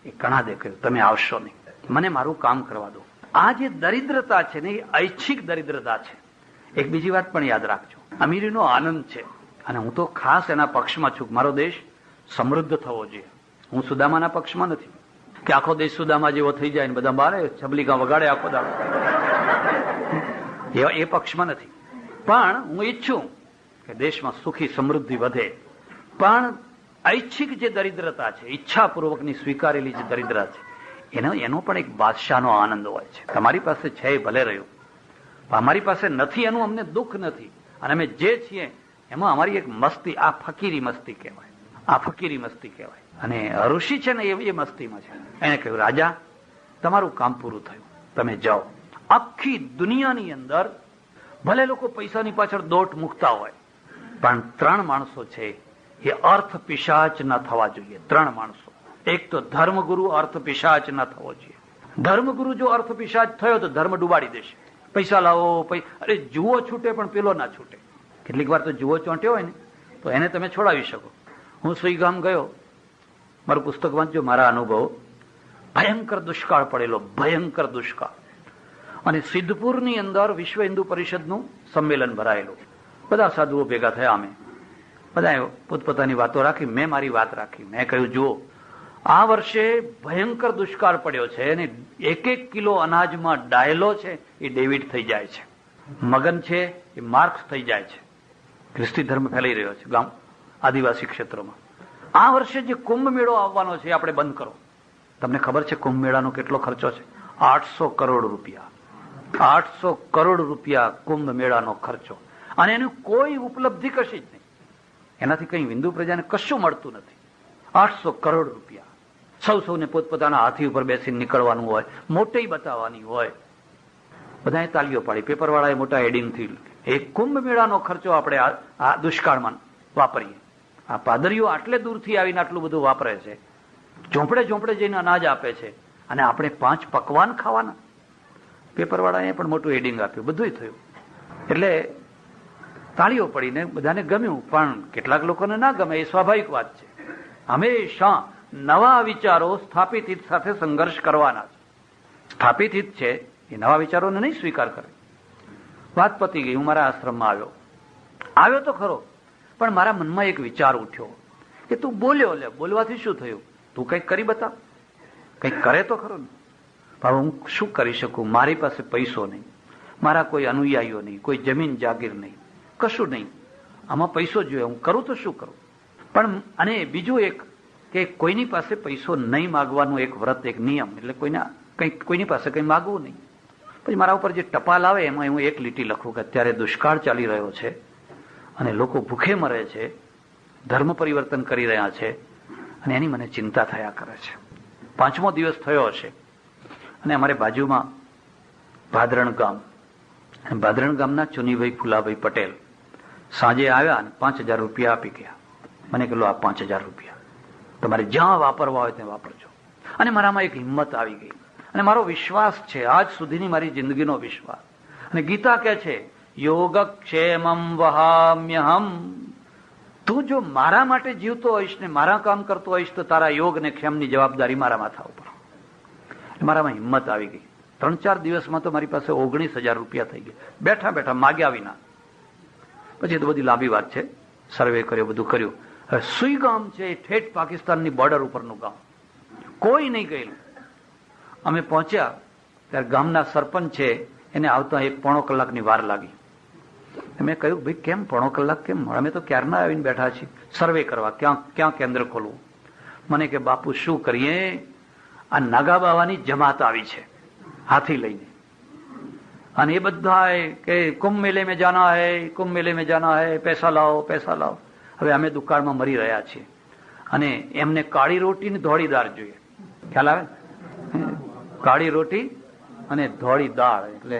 એ કણા દે કહ્યું તમે આવશો નહીં, મને મારું કામ કરવા દો. આ જે દરિદ્રતા છે ને એ ઐચ્છિક દરિદ્રતા છે. એક બીજી વાત પણ યાદ રાખજો, અમીરીનો આનંદ છે અને હું તો ખાસ એના પક્ષમાં છું. મારો દેશ સમૃદ્ધ થવો જોઈએ. હું સુદામાના પક્ષમાં નથી કે આખો દેશ સુદામા જેવો થઈ જાય ને બધા બારે છબલીકા વગાડે આખો દાડો, એ પક્ષમાં નથી. પણ હું ઈચ્છું કે દેશમાં સુખી સમૃદ્ધિ વધે. પણ ઐચ્છિક જે દરિદ્રતા છે, ઈચ્છાપૂર્વકની સ્વીકારેલી જે દરિદ્રતા છે, એનો પણ એક બાદશાહનો આનંદ હોય છે. તમારી પાસે છે એ ભલે રહ્યું, અમારી પાસે નથી એનું અમને દુઃખ નથી. અને અમે જે છીએ એમાં અમારી એક મસ્તી, આ ફકીરી મસ્તી કહેવાય, આ ફકીરી મસ્તી કહેવાય. અને ઋષિ છે ને એ મસ્તીમાં છે. એને કહ્યું રાજા તમારું કામ પૂરું થયું, તમે જાઓ. આખી દુનિયાની અંદર ભલે લોકો પૈસાની પાછળ દોટ મૂકતા હોય, પણ 3 માણસો છે એ અર્થ પિશાચ ન થવા જોઈએ. 3 માણસો. એક તો ધર્મગુરુ અર્થ પિશાચ ન થવો જોઈએ. ધર્મગુરુ જો અર્થ પિશાચ થયો તો ધર્મ ડુબાડી દેશે. પૈસા લાવો, અરે જુઓ છૂટે પણ પેલો ના છૂટે. કેટલીક વાર તો જુઓ ચોંટ્યો હોય ને તો એને તમે છોડાવી શકો. હું સુઈગામ ગયો, મારું પુસ્તક વાંચજો, મારા અનુભવ. ભયંકર દુષ્કાળ પડેલો, ભયંકર દુષ્કાળ. અને સિદ્ધપુરની અંદર વિશ્વ હિન્દુ પરિષદનું સંમેલન ભરાયેલું. બધા સાધુઓ ભેગા થયા. અમે બધા પોતપોતાની વાતો રાખી, મેં મારી વાત રાખી. મેં કહ્યું જુઓ આ વર્ષે ભયંકર દુષ્કાળ પડ્યો છે અને 1-1 કિલો અનાજમાં ડાયલો છે એ ડેવિડ થઈ જાય છે, મગન છે એ માર્ક્સ થઈ જાય છે. ખ્રિસ્તી ધર્મ ફેલાઈ રહ્યો છે ગામ આદિવાસી ક્ષેત્રોમાં. આ વર્ષે જે કુંભ મેળો આવવાનો છે આપણે બંધ કરો. તમને ખબર છે કુંભ મેળાનો કેટલો ખર્ચો છે? 800 કરોડ રૂપિયા. 800 કરોડ રૂપિયા કુંભ મેળાનો ખર્ચો. અને એની કોઈ ઉપલબ્ધિ કશી જ નહીં. એનાથી કઈ હિન્દુ પ્રજાને કશું મળતું નથી. 800 કરોડ રૂપિયા. સૌને પોતપોતાના હાથી ઉપર બેસીને નીકળવાનું હોય, મોટી બતાવવાની હોય. બધાએ તાલીઓ પાડી, પેપરવાળાએ મોટા હેડિંગથી. એ કુંભ મેળાનો ખર્ચો આપણે આ દુષ્કાળમાં વાપરીએ. આ પાદરીઓ આટલે દૂરથી આવીને આટલું બધું વાપરે છે, ઝોંપડે ઝોંપડે જઈને અનાજ આપે છે, અને આપણે 5 પકવાન ખાવાના. પેપરવાળાએ પણ મોટું હેડિંગ આપ્યું, બધું થયું. એટલે તાળીઓ પડીને બધાને ગમ્યું, પણ કેટલાક લોકોને ના ગમે, એ સ્વાભાવિક વાત છે. હંમેશા નવા વિચારો સ્થાપિત હિત સાથે સંઘર્ષ કરવાના છે. સ્થાપિત હિત છે એ નવા વિચારોને નહીં સ્વીકાર કરે. વાત પતી ગઈ. હું મારા આશ્રમમાં આવ્યો તો ખરો, પણ મારા મનમાં એક વિચાર ઉઠ્યો કે તું બોલ્યો, લે બોલવાથી શું થયું? તું કંઈક કરી બતાવ, કંઈક કરે તો ખરો ને. પણ હું શું કરી શકું? મારી પાસે પૈસો નહીં, મારા કોઈ અનુયાયીઓ નહીં, કોઈ જમીન જાગીર નહીં, કશું નહીં. આમાં પૈસો જોઈએ, હું કરું તો શું કરું? પણ અને બીજું એક કે કોઈની પાસે પૈસો નહીં માગવાનું એક વ્રત, એક નિયમ, એટલે કોઈની પાસે કંઈ માગવું નહીં. પછી મારા ઉપર જે ટપાલ આવે એમાં હું એક લીટી લખું કે અત્યારે દુષ્કાળ ચાલી રહ્યો છે અને લોકો ભૂખે મરે છે, ધર્મ પરિવર્તન કરી રહ્યા છે અને એની મને ચિંતા થયા કરે છે. 5મો દિવસ થયો હશે અને અમારે બાજુમાં ભાદરણ ગામ, ભાદરણ ગામના ચુનીભાઈ ફુલાભાઈ પટેલ સાંજે આવ્યા અને 5000 રૂપિયા આપી ગયા. મને કહ્યું આ 5000 રૂપિયા તમારે જ્યાં વાપરવા હોય ત્યાં વાપરજો. અને મારામાં એક હિંમત આવી ગઈ અને મારો વિશ્વાસ છે, આજ સુધીની મારી જિંદગીનો વિશ્વાસ. અને ગીતા કહે છે યોગક્ષેમમ વહામ્યહમ, તું જો મારા માટે જીવતો હોઈશ ને મારા કામ કરતો હોઈશ તો તારા યોગ ને ક્ષેમની જવાબદારી મારા માથા ઉપર. મારામાં હિંમત આવી ગઈ. 3-4 દિવસમાં તો મારી પાસે 19,000 રૂપિયા થઈ ગયા, બેઠા બેઠા માગ્યા વિના. પછી તો બધી લાંબી વાત છે, સર્વે કર્યો, બધું કર્યું. હવે સુઈ ગામ છે, ઠેઠ પાકિસ્તાનની બોર્ડર ઉપરનું ગામ, કોઈ નહીં ગયેલું. અમે પહોંચ્યા ત્યારે ગામના સરપંચ છે, એને આવતા 1-પોણો કલાકની વાર લાગી. મેં કહ્યું ભાઈ કેમ 1.5 કલાક કેમ? અમે તો ક્યારના આવીને બેઠા છીએ સર્વે કરવા, ક્યાં કેન્દ્ર ખોલવું. મને કે બાપુ શું કરીએ, આ નાગા બાવાની જમાત આવી છે હાથી લઈને, અને એ બધા કે કુંભ મેલે में जाना है, કુંભ મેલે में जाना है, પૈસા લાવો પૈસા લાવો. હવે અમે દુકાળમાં મરી રહ્યા છીએ અને એમને કાળી રોટી ને ધોળી દાળ જોઈએ. ખ્યાલ આવે? કાળી રોટી અને ધોળી દાળ. એટલે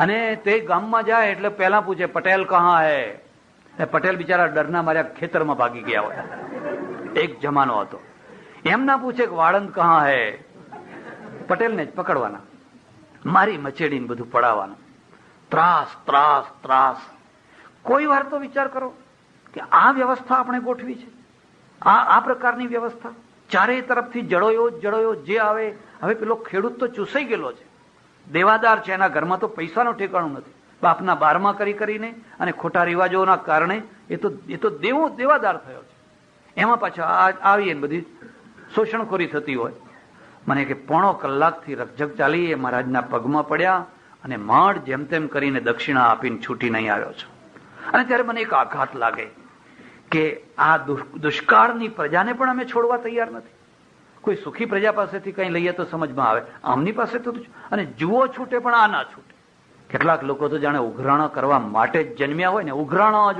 અને તે ગામમાં જાય એટલે પહેલા પૂછે પટેલ કહાં હે. પટેલ બિચારા ડરના માર્યા ખેતરમાં ભાગી ગયા હોય. એક જમાનો હતો. એમ ના પૂછે કે વાળંદ કહાં હે, પટેલને જ પકડવાના, મારી મચેડીને બધું પડાવવાનું. ત્રાસ ત્રાસ ત્રાસ. કોઈ વાર તો વિચાર કરો કે આ વ્યવસ્થા આપણે ગોઠવી છે, આ પ્રકારની વ્યવસ્થા. ચારેય તરફથી જળોયો જે આવે. હવે પેલો ખેડૂત તો ચૂસાઈ ગયેલો છે, દેવાદાર છે, એના ઘરમાં તો પૈસાનું ઠેકાણું નથી. બાપના બારમા કરીને અને ખોટા રિવાજોના કારણે એ તો દેવાદાર થયો છે. એમાં પાછા આવી બધી શોષણખોરી થતી હોય. મને કે 1.5 કલાકથી રકઝક ચાલી. એ મહારાજના પગમાં પડ્યા અને માંડ જેમ તેમ કરીને દક્ષિણા આપીને છૂટી નહીં આવ્યો છું. અને ત્યારે મને એક આઘાત લાગે કે આ દુષ્કાળની પ્રજાને પણ અમે છોડવા તૈયાર નથી. કોઈ સુખી પ્રજા પાસેથી કંઈ લઈએ તો સમજમાં આવે, આમની પાસે તો અને જુઓ છૂટે પણ આ ના છૂટે. કેટલાક લોકો તો જાણે ઉઘરાણા કરવા માટે જ જન્મ્યા હોય ને, ઉઘરાણા જ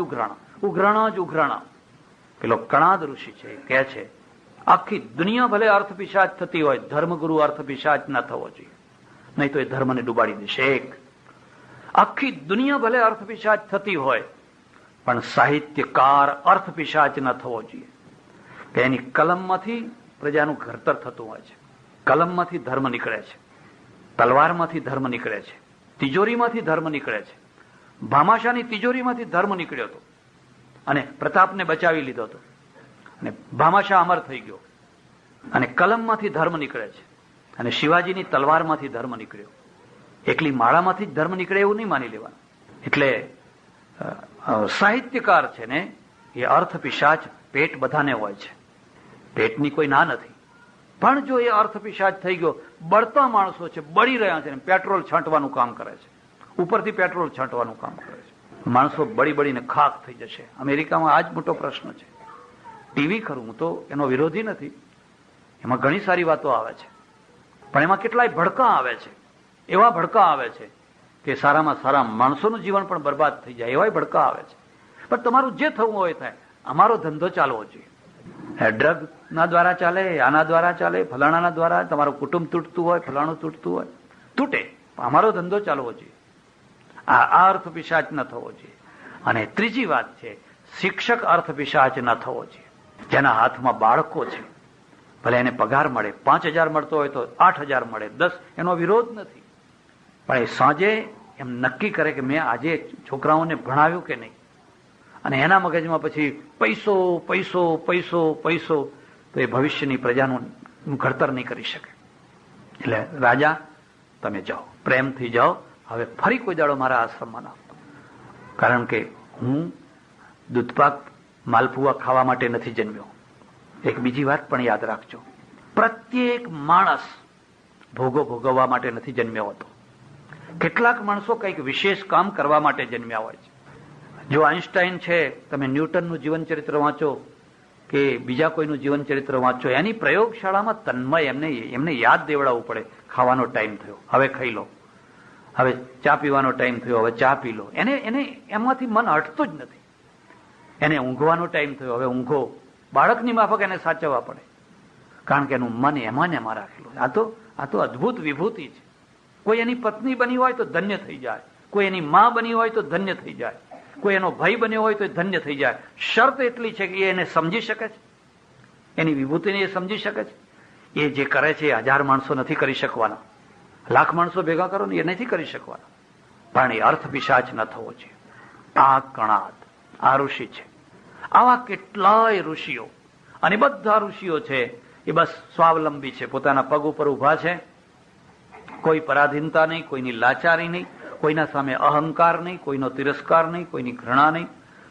ઉઘરાણા. પેલો કણાદ ઋષિ છે, કહે છે આખી દુનિયા ભલે અર્થ પિશાચ થતી હોય, ધર્મગુરુ અર્થ પિશાચ ના થવો જોઈએ, નહીં તો એ ધર્મને ડૂબાડી દેશે. આખી દુનિયા ભલે અર્થ પિશાચ થતી હોય પણ સાહિત્યકાર અર્થ પિશાચ ન થવો જોઈએ. કે એની કલમમાંથી પ્રજાનું ઘડતર થતું હોય છે. કલમમાંથી ધર્મ નીકળે છે, તલવારમાંથી ધર્મ નીકળે છે, તિજોરીમાંથી ધર્મ નીકળે છે. ભામાશાની તિજોરીમાંથી ધર્મ નીકળ્યો હતો અને પ્રતાપને બચાવી લીધો હતો અને ભામાશા અમર થઈ ગયો. અને કલમમાંથી ધર્મ નીકળે છે અને શિવાજીની તલવારમાંથી ધર્મ નીકળ્યો. એકલી માળામાંથી જ ધર્મ નીકળે એવું નહીં માની લેવાનું. એટલે સાહિત્યકાર છે ને એ અર્થ પિશાચ પેટ બધાને હોય છે, પેટની કોઈ ના નથી. પણ જો એ અર્થ પિશાચ થઈ ગયો, બળતા માણસો છે, બળી રહ્યા છે, પેટ્રોલ છાંટવાનું કામ કરે છે, ઉપરથી પેટ્રોલ છાંટવાનું કામ કરે છે. માણસો બળીને ખાક થઈ જશે. અમેરિકામાં આ જ મોટો પ્રશ્ન છે. ટીવી ખરું, હું તો એનો વિરોધી નથી, એમાં ઘણી સારી વાતો આવે છે, પણ એમાં કેટલાય ભડકા આવે છે. એવા ભડકા આવે છે કે સારામાં સારા માણસોનું જીવન પણ બરબાદ થઈ જાય, એવા ભડકા આવે છે. પણ તમારું જે થવું હોય થાય. અમારો ધંધો ચાલવો જોઈએ. ડ્રગ ના દ્વારા ચાલે, આના દ્વારા ચાલે, ફલાણાના દ્વારા. તમારું કુટુંબ તૂટતું હોય, ફલાણું તૂટતું હોય, તૂટે, અમારો ધંધો ચાલવો જોઈએ. આ અર્થ પિશાચ ન થવો જોઈએ. અને ત્રીજી વાત છે, શિક્ષક અર્થ પિશાચ ન થવો જોઈએ. જેના હાથમાં બાળકો છે, ભલે એને પગાર મળે, 5,000 મળતો હોય તો 8,000 મળે, 10, એનો વિરોધ નથી. પણ એ સાંજે એમ નક્કી કરે કે મેં આજે છોકરાઓને ભણાવ્યું કે નહીં, અને એના મગજમાં પછી પૈસો પૈસો પૈસો પૈસો, તો એ ભવિષ્યની પ્રજાનું ઘડતર નહીં કરી શકે. એટલે રાજા તમે જાઓ, પ્રેમથી જાઓ. હવે ફરી કોઈ દાડો મારા આશ્રમમાં ના આવતો, કારણ કે હું દૂધપાક માલપુઆ ખાવા માટે નથી જન્મ્યો. એક બીજી વાત પણ યાદ રાખજો, પ્રત્યેક માણસ ભોગો ભોગવવા માટે નથી જન્મ્યો હતો. કેટલાક માણસો કંઈક વિશેષ કામ કરવા માટે જન્મ્યા હોય છે. જો આઈન્સ્ટાઈન છે, તમે ન્યૂટનનું જીવન ચરિત્ર વાંચો કે બીજા કોઈનું જીવન ચરિત્ર વાંચો, એની પ્રયોગશાળામાં તન્મય એમને યાદ દેવડાવવું પડે. ખાવાનો ટાઈમ થયો, હવે ખાઈ લો. હવે ચા પીવાનો ટાઈમ થયો, હવે ચા પી લો. એને એમાંથી મન હટતું જ નથી. એને ઊંઘવાનો ટાઈમ થયો, હવે ઊંઘો. બાળકની માફક એને સાચવવા પડે, કારણ કે એનું મન એમાં ને એમાં રાખેલું. આ તો અદભુત વિભૂતિ છે. કોઈ એની પત્ની બની હોય તો ધન્ય થઈ જાય, કોઈ એની માં બની હોય તો ધન્ય થઈ જાય, કોઈ એનો ભાઈ બન્યો હોય તો ધન્ય થઈ જાય. શરત એટલી છે કે એને સમજી શકે છે, એની વિભૂતિને એ સમજી શકે છે. એ જે કરે છે 1000 માણસો નથી કરી શકવાના, 1,00,000 માણસો ભેગા કરો ને એ નથી કરી શકવાના. પણ એ અર્થ પિશાચ ન થવો છે. આ કણાદ, આ ઋષિ છે. આવા કેટલાય ઋષિઓ, અને બધા ઋષિઓ છે એ બસ સ્વાવલંબી છે, પોતાના પગ ઉપર ઉભા છે. કોઈ પરાધીનતા નહીં, કોઈની લાચારી નહીં, કોઈના સામે અહંકાર નહીં, કોઈનો તિરસ્કાર નહીં, કોઈની ઘૃણા નહીં.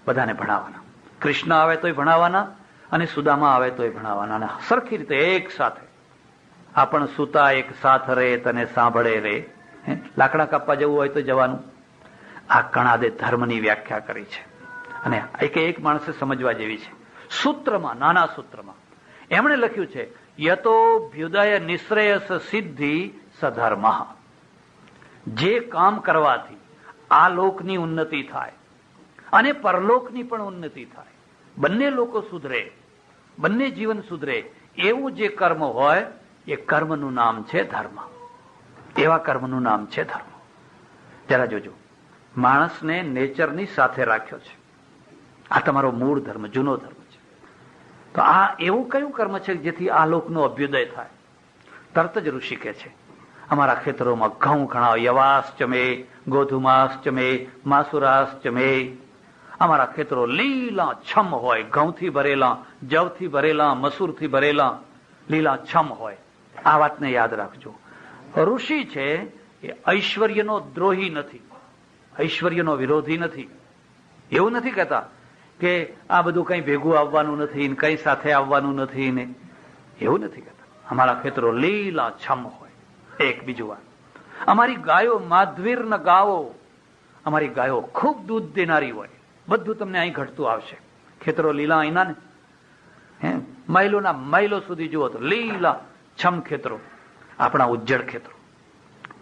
બધાને ભણાવવાના. કૃષ્ણ આવે તોય ભણાવવાના, અને સુદામા આવે તોય ભણાવવાના, અને સરખી રીતે એક સાથે. આપણ સુતા એક સાથ રે તને સાંભળે રે. લાકડા કાપવા જવું હોય તો જવાનું. આ કણાદે ધર્મની વ્યાખ્યા કરી છે, અને એક માણસે સમજવા જેવી છે. સૂત્રમાં, નાના સૂત્રમાં એમણે લખ્યું છે, યતો ભ્યુદય નિશ્રેયસ સિદ્ધિ સધર્મ. જે કામ કરવાથી આ લોકની ઉન્નતિ થાય અને પરલોકની પણ ઉન્નતિ થાય, બંને લોકો સુધરે, બંને જીવન સુધરે, એવું જે કર્મ હોય એ કર્મનું નામ છે ધર્મ. એવા કર્મનું નામ છે ધર્મ. જરા જોજો, માણસને નેચરની સાથે રાખ્યો છે. આ તમારો મૂળ ધર્મ, જૂનો ધર્મ છે. તો આ એવું કયું કર્મ છે જેથી આ લોકનો અભ્યુદય થાય? તરત જ ઋષિ કહે છે, અમારા ખેતરોમાં ઘઉં ઘણા, યવાસ ચમે, ગોધુમાસ ચમે, માસુરાસ ચમે. અમારા ખેતરો લીલા છમ હોય, ઘઉંથી ભરેલા, જવથી ભરેલા, મસૂરથી ભરેલા, લીલા છમ હોય. આ વાતને યાદ રાખજો. ઋષિ છે એ ઐશ્વર્યનો દ્રોહી નથી, ઐશ્વર્યનો વિરોધી નથી. એવું નથી કહેતા કે આ બધું કઈ ભેગું આવવાનું નથી, કઈ સાથે આવવાનું નથી ને, એવું નથી કહેતા. અમારા ખેતરો લીલા છમ હોય. એક બીજું વાત, અમારી ગાયો માધવીર્ન ગાવો. અમારી ગાયો ખૂબ દૂધ દેનારી હોય. બધું તમને અહીં ઘટતું આવશે. ખેતરો લીલા અહીંના ને, માઇલોના માઇલો સુધી જુઓ તો લીલા છમ ખેતરો. આપણા ઉજ્જડ ખેતરો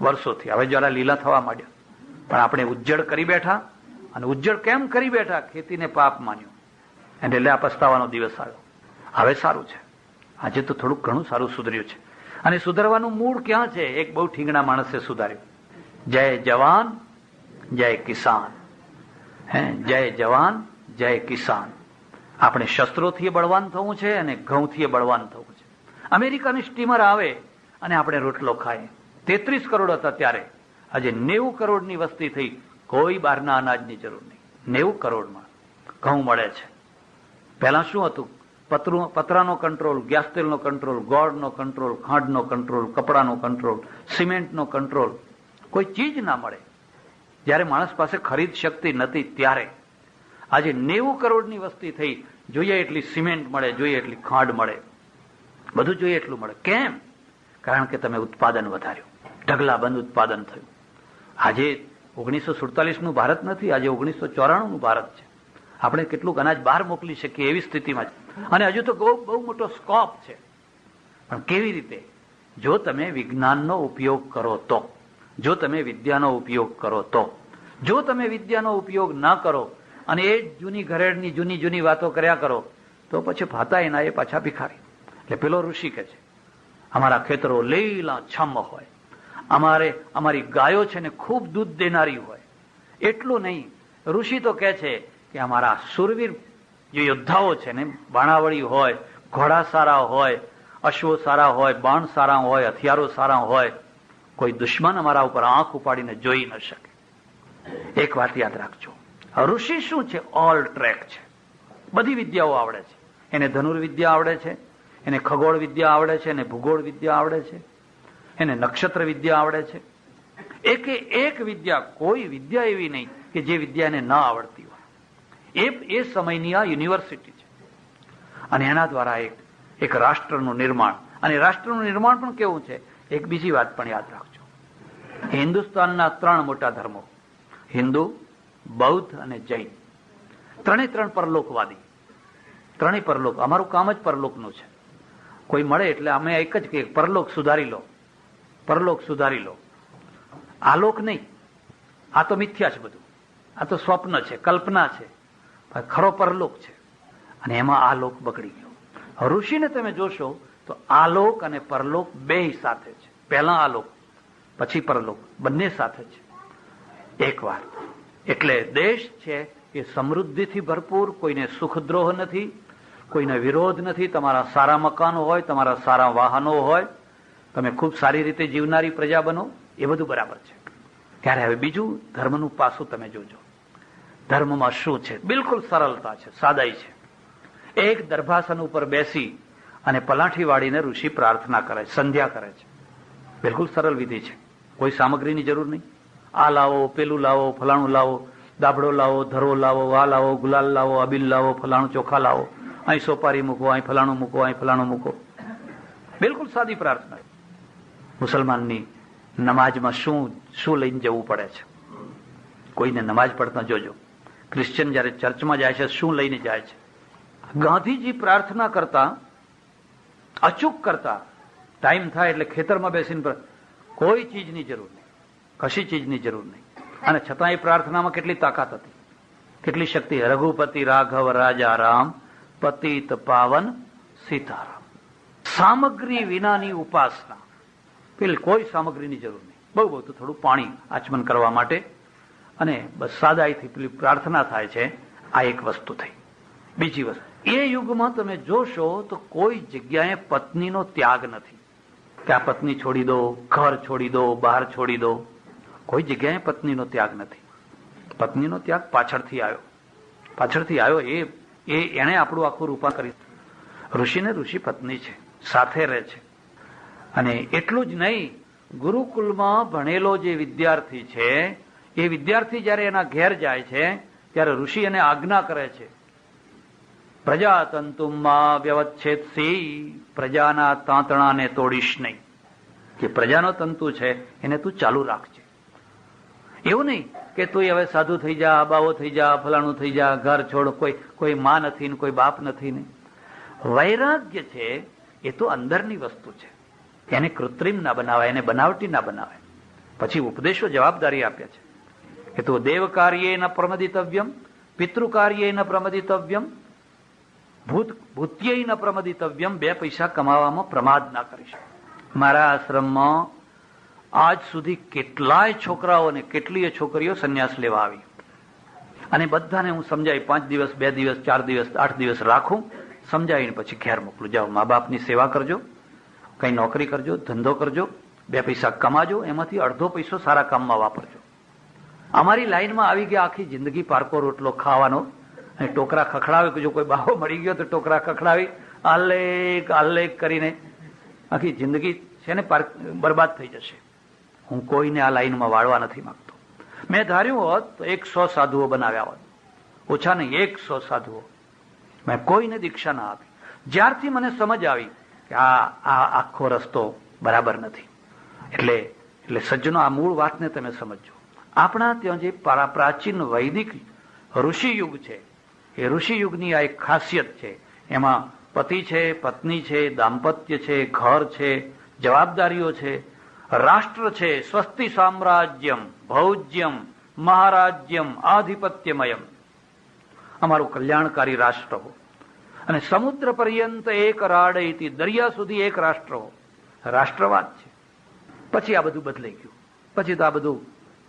વર્ષોથી, હવે જરા લીલા થવા માંડ્યા, પણ આપણે ઉજ્જડ કરી બેઠા. અને ઉજ્જડ કેમ કરી બેઠા? ખેતીને પાપ માન્યો, એટલે આ પસ્તાવાનો દિવસ આવ્યો. હવે સારું છે, આજે તો થોડુંક ઘણું સારું સુધર્યું છે. અને સુધારવાનું મૂળ ક્યાં છે? એક બહુ ઠીંગણા માણસે સુધાર્યું. જય જવાન જય કિસાન. જય જવાન જય કિસાન. આપણે શસ્ત્રોથી બળવાન થવું છે અને ઘઉંથી બળવાન થવું છે. અમેરિકાની સ્ટીમર આવે અને આપણે રોટલો ખાઈએ. 33 કરોડ હતા ત્યારે, આજે 90 કરોડની વસ્તી થઈ. કોઈ બહારના અનાજની જરૂર નહીં. 90 કરોડમાં ઘઉં મળે છે. પહેલા શું હતું? પતરાનો કંટ્રોલ, ગેસ તેલનો કંટ્રોલ, ગોળનો કંટ્રોલ, ખાંડનો કંટ્રોલ, કપડાનો કંટ્રોલ, સિમેન્ટનો કંટ્રોલ. કોઈ ચીજ ના મળે. જયારે માણસ પાસે ખરીદ શક્તિ નથી ત્યારે. આજે 90 કરોડની વસ્તી થઈ. જોઈએ એટલી સિમેન્ટ મળે, જોઈએ એટલી ખાંડ મળે, બધું જોઈએ એટલું મળે. કેમ? કારણ કે તમે ઉત્પાદન વધાર્યું, ઢગલાબંધ ઉત્પાદન થયું. આજે 1947નું ભારત નથી, આજે 1994નું ભારત છે. આપણે કેટલું અનાજ બહાર મોકલી શકીએ એવી સ્થિતિમાં છે. અને હજુ તો બહુ મોટો સ્કોપ છે. પણ કેવી રીતે? જો તમે વિજ્ઞાનનો ઉપયોગ કરો તો, જો તમે વિદ્યાનો ઉપયોગ કરો તો. જો તમે વિદ્યાનો ઉપયોગ ના કરો અને એ જૂની ઘરેડની જૂની વાતો કર્યા કરો તો પછી ભાતા એના એ પાછા ભિખારી. એટલે પેલો ઋષિ કહે છે, અમારા ખેતરો લીલા છમ હોય, અમારી ગાયો છે ને ખૂબ દૂધ દેનારી હોય. એટલું નહીં, ઋષિ તો કહે છે કે અમારા સુરવીર જે યોદ્ધાઓ છે ને, બાણાવળી હોય, ઘોડા સારા હોય, અશ્વો સારા હોય, બાણ સારા હોય, હથિયારો સારા હોય, કોઈ દુશ્મન અમારા ઉપર આંખ ઉપાડીને જોઈ ન શકે. એક વાત યાદ રાખજો, ઋષિ શું છે? ઓલ ટ્રેક છે. બધી વિદ્યાઓ આવડે છે. એને ધનુર્વિદ્યા આવડે છે, એને ખગોળ વિદ્યા આવડે છે, એને ભૂગોળ વિદ્યા આવડે છે, એને નક્ષત્ર વિદ્યા આવડે છે. એક વિદ્યા, કોઈ વિદ્યા એવી નહીં કે જે વિદ્યા એને ન આવડતી હોય. એ સમયની આ યુનિવર્સિટી છે. અને એના દ્વારા એક રાષ્ટ્રનું નિર્માણ અને રાષ્ટ્રનું નિર્માણ પણ કેવું છે. એક બીજી વાત પણ યાદ રાખજો. હિન્દુસ્તાનના 3 મોટા ધર્મો, હિન્દુ, બૌદ્ધ અને જૈન, ત્રણે પરલોકવાદી. ત્રણેય પરલોક. અમારું કામ જ પરલોકનું છે. કોઈ મળે એટલે અમે એક જ કહીએ, પરલોક સુધારી લો, પરલોક સુધારી લો. આલોક નહીં, આ તો મિથ્યા છે બધું, આ તો સ્વપ્ન છે, કલ્પના છે. ખરો પરલોક છે અને એમાં આ લોક બગડી ગયો. ઋષિને તમે જોશો તો આલોક અને પરલોક બે સાથે છે. પહેલા આલોક પછી પરલોક, બંને સાથે છે એક વાર. એટલે દેશ છે એ સમૃદ્ધિથી ભરપૂર, કોઈને સુખદ્રોહ નથી, કોઈને વિરોધ નથી. તમારા સારા મકાનો હોય, તમારા સારા વાહનો હોય, તમે ખૂબ સારી રીતે જીવનારી પ્રજા બનો, એ બધું બરાબર છે. ત્યારે હવે બીજું ધર્મનું પાસું તમે જોજો. ધર્મમાં શું છે? બિલકુલ સરળતા છે, સાદાઈ છે. એક દર્ભાસન ઉપર બેસી અને પલાઠી વાળીને ઋષિ પ્રાર્થના કરે છે, સંધ્યા કરે છે. બિલકુલ સરળ વિધિ છે, કોઈ સામગ્રીની જરૂર નહીં. આ લાવો, પેલું લાવો, ફલાણું લાવો, દાબડો લાવો, ધરો લાવો, આ લાવો, ગુલાલ લાવો, અબીલ લાવો, ફલાણું ચોખા લાવો, અહીં સોપારી મૂકો, અહીં ફલાણું મૂકો, અહીં ફલાણું મૂકો. બિલકુલ સાદી પ્રાર્થના. મુસલમાનની નમાજમાં શું લઈને જવું પડે છે? કોઈને નમાજ પડતા જોજો. ક્રિશ્ચિયન જયારે ચર્ચમાં જાય છે શું લઈને જાય છે? ગાંધીજી પ્રાર્થના કરતા, અચૂક કરતા, ટાઈમ થાય એટલે ખેતરમાં બેસીને કોઈ ચીજની જરૂર નહીં, કશી ચીજની જરૂર નહીં. અને છતાં એ પ્રાર્થનામાં કેટલી તાકાત હતી, કેટલી શક્તિ. રઘુપતિ રાઘવ રાજા રામ, પતિત પાવન સીતારામ. સામગ્રી વિનાની ઉપાસના, પેલી કોઈ સામગ્રીની જરૂર નહીં. બહુ તો થોડું પાણી આચમન કરવા માટે અને બસ સાદાઈથી પેલી પ્રાર્થના થાય છે. આ એક વસ્તુ થઈ. બીજી વસ્તુ, એ યુગમાં તમે જોશો તો કોઈ જગ્યાએ પત્નીનો ત્યાગ નથી કે આ પત્ની છોડી દો, ઘર છોડી દો, બહાર છોડી દો. કોઈ જગ્યાએ પત્નીનો ત્યાગ નથી. પત્નીનો ત્યાગ પાછળથી આવ્યો. એણે આપણું આખું રૂપા કરી. ઋષિને ઋષિ પત્ની છે, સાથે રહે છે. અને એટલું જ નહીં, ગુરુકુલમાં ભણેલો જે વિદ્યાર્થી છે એ વિદ્યાર્થી જયારે એના ઘેર જાય છે ત્યારે ઋષિ એને આજ્ઞા કરે છે, પ્રજાતંતુમાં વ્યવચ્છેદસી, પ્રજાના તાંતણાને તોડીશ નહીં. કે પ્રજાનો તંતુ છે એને તું ચાલુ રાખજે. એવું નહીં કે તું હવે સાધુ થઈ જા, બાવો થઈ જા, ફલાણું થઈ જા, ઘર છોડ, કોઈ માં નથી ને કોઈ બાપ નથી ને. વૈરાગ્ય છે એ તો અંદરની વસ્તુ છે, એને કૃત્રિમ ના બનાવાય, એને બનાવટી ના બનાવાય. પછી ઉપદેશો જવાબદારી આપ્યા છે કે તું દેવ કાર્યે ન પ્રમદિતવ્યમ, પિતૃ કાર્યે ન પ્રમદિતવ્યમ, ભૂત્યય ન પ્રમદિતવ્યમ. 2 પૈસા કમાવામાં પ્રમાદ ના કરીશ. મારા આશ્રમમાં આજ સુધી કેટલાય છોકરાઓ અને કેટલીય છોકરીઓ સંન્યાસ લેવા આવી અને બધાને હું સમજાવી 5 દિવસ, 2 દિવસ, 4 દિવસ, 8 દિવસ રાખું, સમજાવીને પછી ઘેર મોકલું. જાઓ, મા બાપની સેવા કરજો, કઈ નોકરી કરજો, ધંધો કરજો, 2 પૈસા કમાજો, એમાંથી અડધો પૈસો સારા કામમાં વાપરજો. અમારી લાઈનમાં આવી ગયા, આખી જિંદગી પારકો રોટલો ખાવાનો અને ટોકરા ખખડાવે. જો કોઈ બાવો મળી ગયો તો ટોકરા ખખડાવી આલ્લેખ કરીને આખી જિંદગી છે ને બરબાદ થઈ જશે. હું કોઈને આ લાઈનમાં વાળવા નથી માંગતો. મેં ધાર્યું હોત તો 100 સાધુઓ બનાવ્યા હોત, ઓછા નહીં, 100 સાધુઓ. મેં કોઈને દીક્ષા ના આપી. જ્યારથી મને સમજ આવી કે આ આખો રસ્તો બરાબર નથી. એટલે સજ્જનો, આ મૂળ વાતને તમે સમજો. આપણા ત્યાં જે પ્રાચીન વૈદિક ઋષિ યુગ છે એ ઋષિ યુગની આ એક ખાસિયત છે. એમાં પતિ છે, પત્ની છે, દાંપત્ય છે, ઘર છે, જવાબદારીઓ છે, રાષ્ટ્ર છે, સ્વસ્તિ સામ્રાજ્યમ ભૌજ્યમ મહારાજ્યમ આધિપત્યમયમ. અમારું કલ્યાણકારી રાષ્ટ્ર હો. અને સમુદ્ર પર્યંત એક રાડેથી, દરિયા સુધી એક રાષ્ટ્ર હો. રાષ્ટ્રવાદ છે. પછી આ બધું બદલાઈ ગયું. પછી તો આ બધું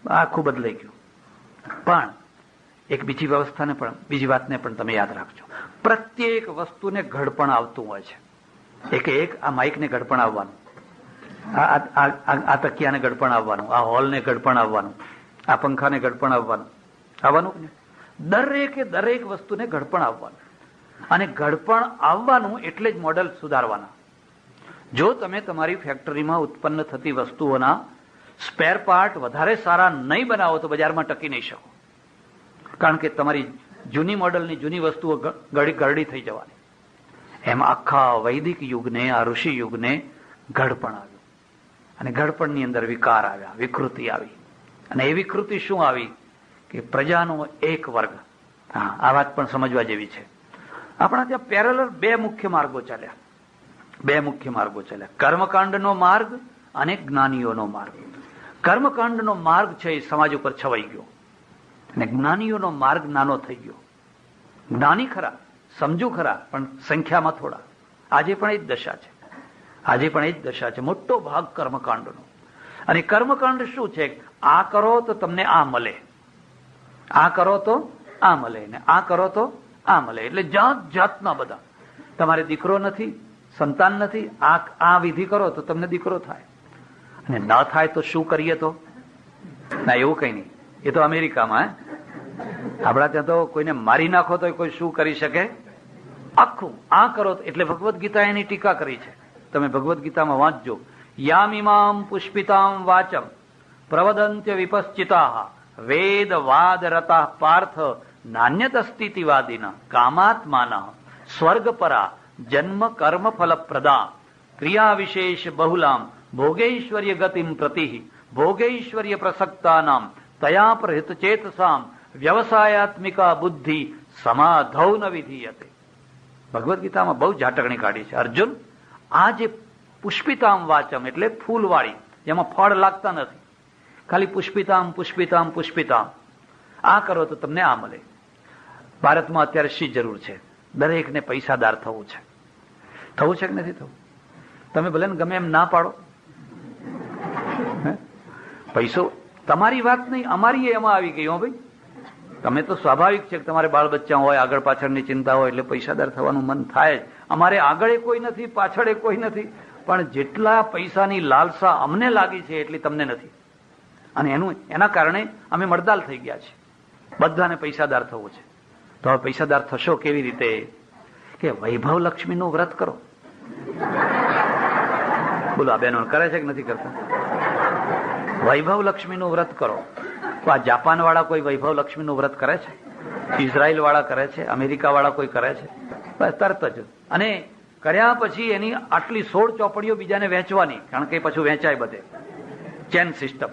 આખું બદલાઈ ગયું. પણ એક બીજી વ્યવસ્થાને પણ, બીજી વાતને પણ તમે યાદ રાખજો. પ્રત્યેક વસ્તુને ઘડપણ આવતું હોય છે. એક આ માઇકને ઘડપણ આવવાનું, આ તકિયાને ઘડપણ આવવાનું, આ હોલને ઘડપણ આવવાનું, આ પંખાને ઘડપણ આવવાનું. દરેક વસ્તુને ઘડપણ આવવાનું. અને ઘડપણ આવવાનું એટલે જ મોડલ સુધારવાના. જો તમે તમારી ફેક્ટરીમાં ઉત્પન્ન થતી વસ્તુઓના સ્પેર પાર્ટ વધારે સારા નહીં બનાવો તો બજારમાં ટકી નહીં શકો. કારણ કે તમારી જૂની મોડલની જૂની વસ્તુઓ ગરડી થઈ જવાની. એમ આખા વૈદિક યુગને, આ ઋષિ યુગને ઘડપણ આવ્યું, અને ઘડપણની અંદર વિકાર આવ્યા, વિકૃતિ આવી. અને એ વિકૃતિ શું આવી કે પ્રજાનો એક વર્ગ. હા, આ વાત પણ સમજવા જેવી છે. આપણા ત્યાં પેરેલલ બે મુખ્ય માર્ગો ચાલ્યા, બે મુખ્ય માર્ગો ચાલ્યા, કર્મકાંડનો માર્ગ અને જ્ઞાનીઓનો માર્ગ. કર્મકાંડનો માર્ગ છે એ સમાજ ઉપર છવાઈ ગયો, અને જ્ઞાનીઓનો માર્ગ નાનો થઈ ગયો. જ્ઞાની ખરા, સમજુ ખરા, પણ સંખ્યામાં થોડા. આજે પણ એ જ દશા છે, આજે પણ એ જ દશા છે, મોટો ભાગ કર્મકાંડનો. અને કર્મકાંડ શું છે? આ કરો તો તમને આ મળે, આ કરો તો આ મળે, ને આ કરો તો આ મળે. એટલે જાત જાતના બધા. તમારે દીકરો નથી, સંતાન નથી, આ વિધિ કરો તો તમને દીકરો થાય, અને ન થાય તો શું કરીએ? તો ના, એવું કઈ નહીં. એ તો અમેરિકામાં. આપણા ત્યાં તો કોઈને મારી નાખો તો કોઈ શું કરી શકે? આખું આ કરો. એટલે ભગવદ્ ગીતા એની ટીકા કરી છે, તમે ભગવદ્ ગીતામાં વાંચજો. યામિમામ પુષ્પિતામ વાચમ પ્રવદંત્ય વિપશ્ચિતા વેદ વાદ રતા પાર્થ નાન્યતસ્તિવાદિન કામાત્માના સ્વર્ગપરા જન્મ કર્મ ફલપ્રદા ક્રિયા વિશેષ બહુલામ ભોગૈશ્વર્ય ગતિમ પ્રતિ ભોગૈશ્વર્ય પ્રસક્તાનામ તયા પ્રહિત ચેતસામ વ્યવસાયાત્મિકા બુદ્ધિ સમાધૌ ન વિધીયતે. ભગવદ્ ગીતામાં બહુ ઝાટકણી કાઢી છે. અર્જુન, આ જે પુષ્પિતામ વાચમ એટલે ફૂલવાળી, જેમાં ફળ લાગતા નથી, ખાલી પુષ્પિતામ પુષ્પિતામ પુષ્પિતામ, આ કરો તો તમને આ મળે. ભારતમાં અત્યારે શી જરૂર છે? દરેકને પૈસાદાર થવું છે. થવું છે કે નથી થવું? તમે ભલે ને ગમે એમ ના પાડો. પૈસો તમારી વાત નહીં, અમારી એમાં આવી ગઈ. હો ભાઈ, તમે તો સ્વાભાવિક છે કે તમારે બાળ બચ્ચા હોય, આગળ પાછળની ચિંતા હોય, એટલે પૈસાદાર થવાનું મન થાય જ. અમારે આગળ કોઈ નથી, પાછળ કોઈ નથી, પણ જેટલા પૈસાની લાલસા અમને લાગી છે એટલી તમને નથી. અને એના કારણે અમે મળદાલ થઈ ગયા છે. બધાને પૈસાદાર થવું છે. તો હવે પૈસાદાર થશો કેવી રીતે? કે વૈભવ લક્ષ્મીનું વ્રત કરો. બોલો, આ બહેનો કરે છે કે નથી કરતા? વૈભવ લક્ષ્મીનું વ્રત કરો. તો આ જાપાન વાળા કોઈ વૈભવ લક્ષ્મીનું વ્રત કરે છે? ઇઝરાયલ વાળા કરે છે? અમેરિકા વાળા કોઈ કરે છે? બસ તરત જ. અને કર્યા પછી એની આટલી 16 ચોપડીઓ બીજાને વેચવાની, કારણ કે પછી વેચાય બધે. Chain system.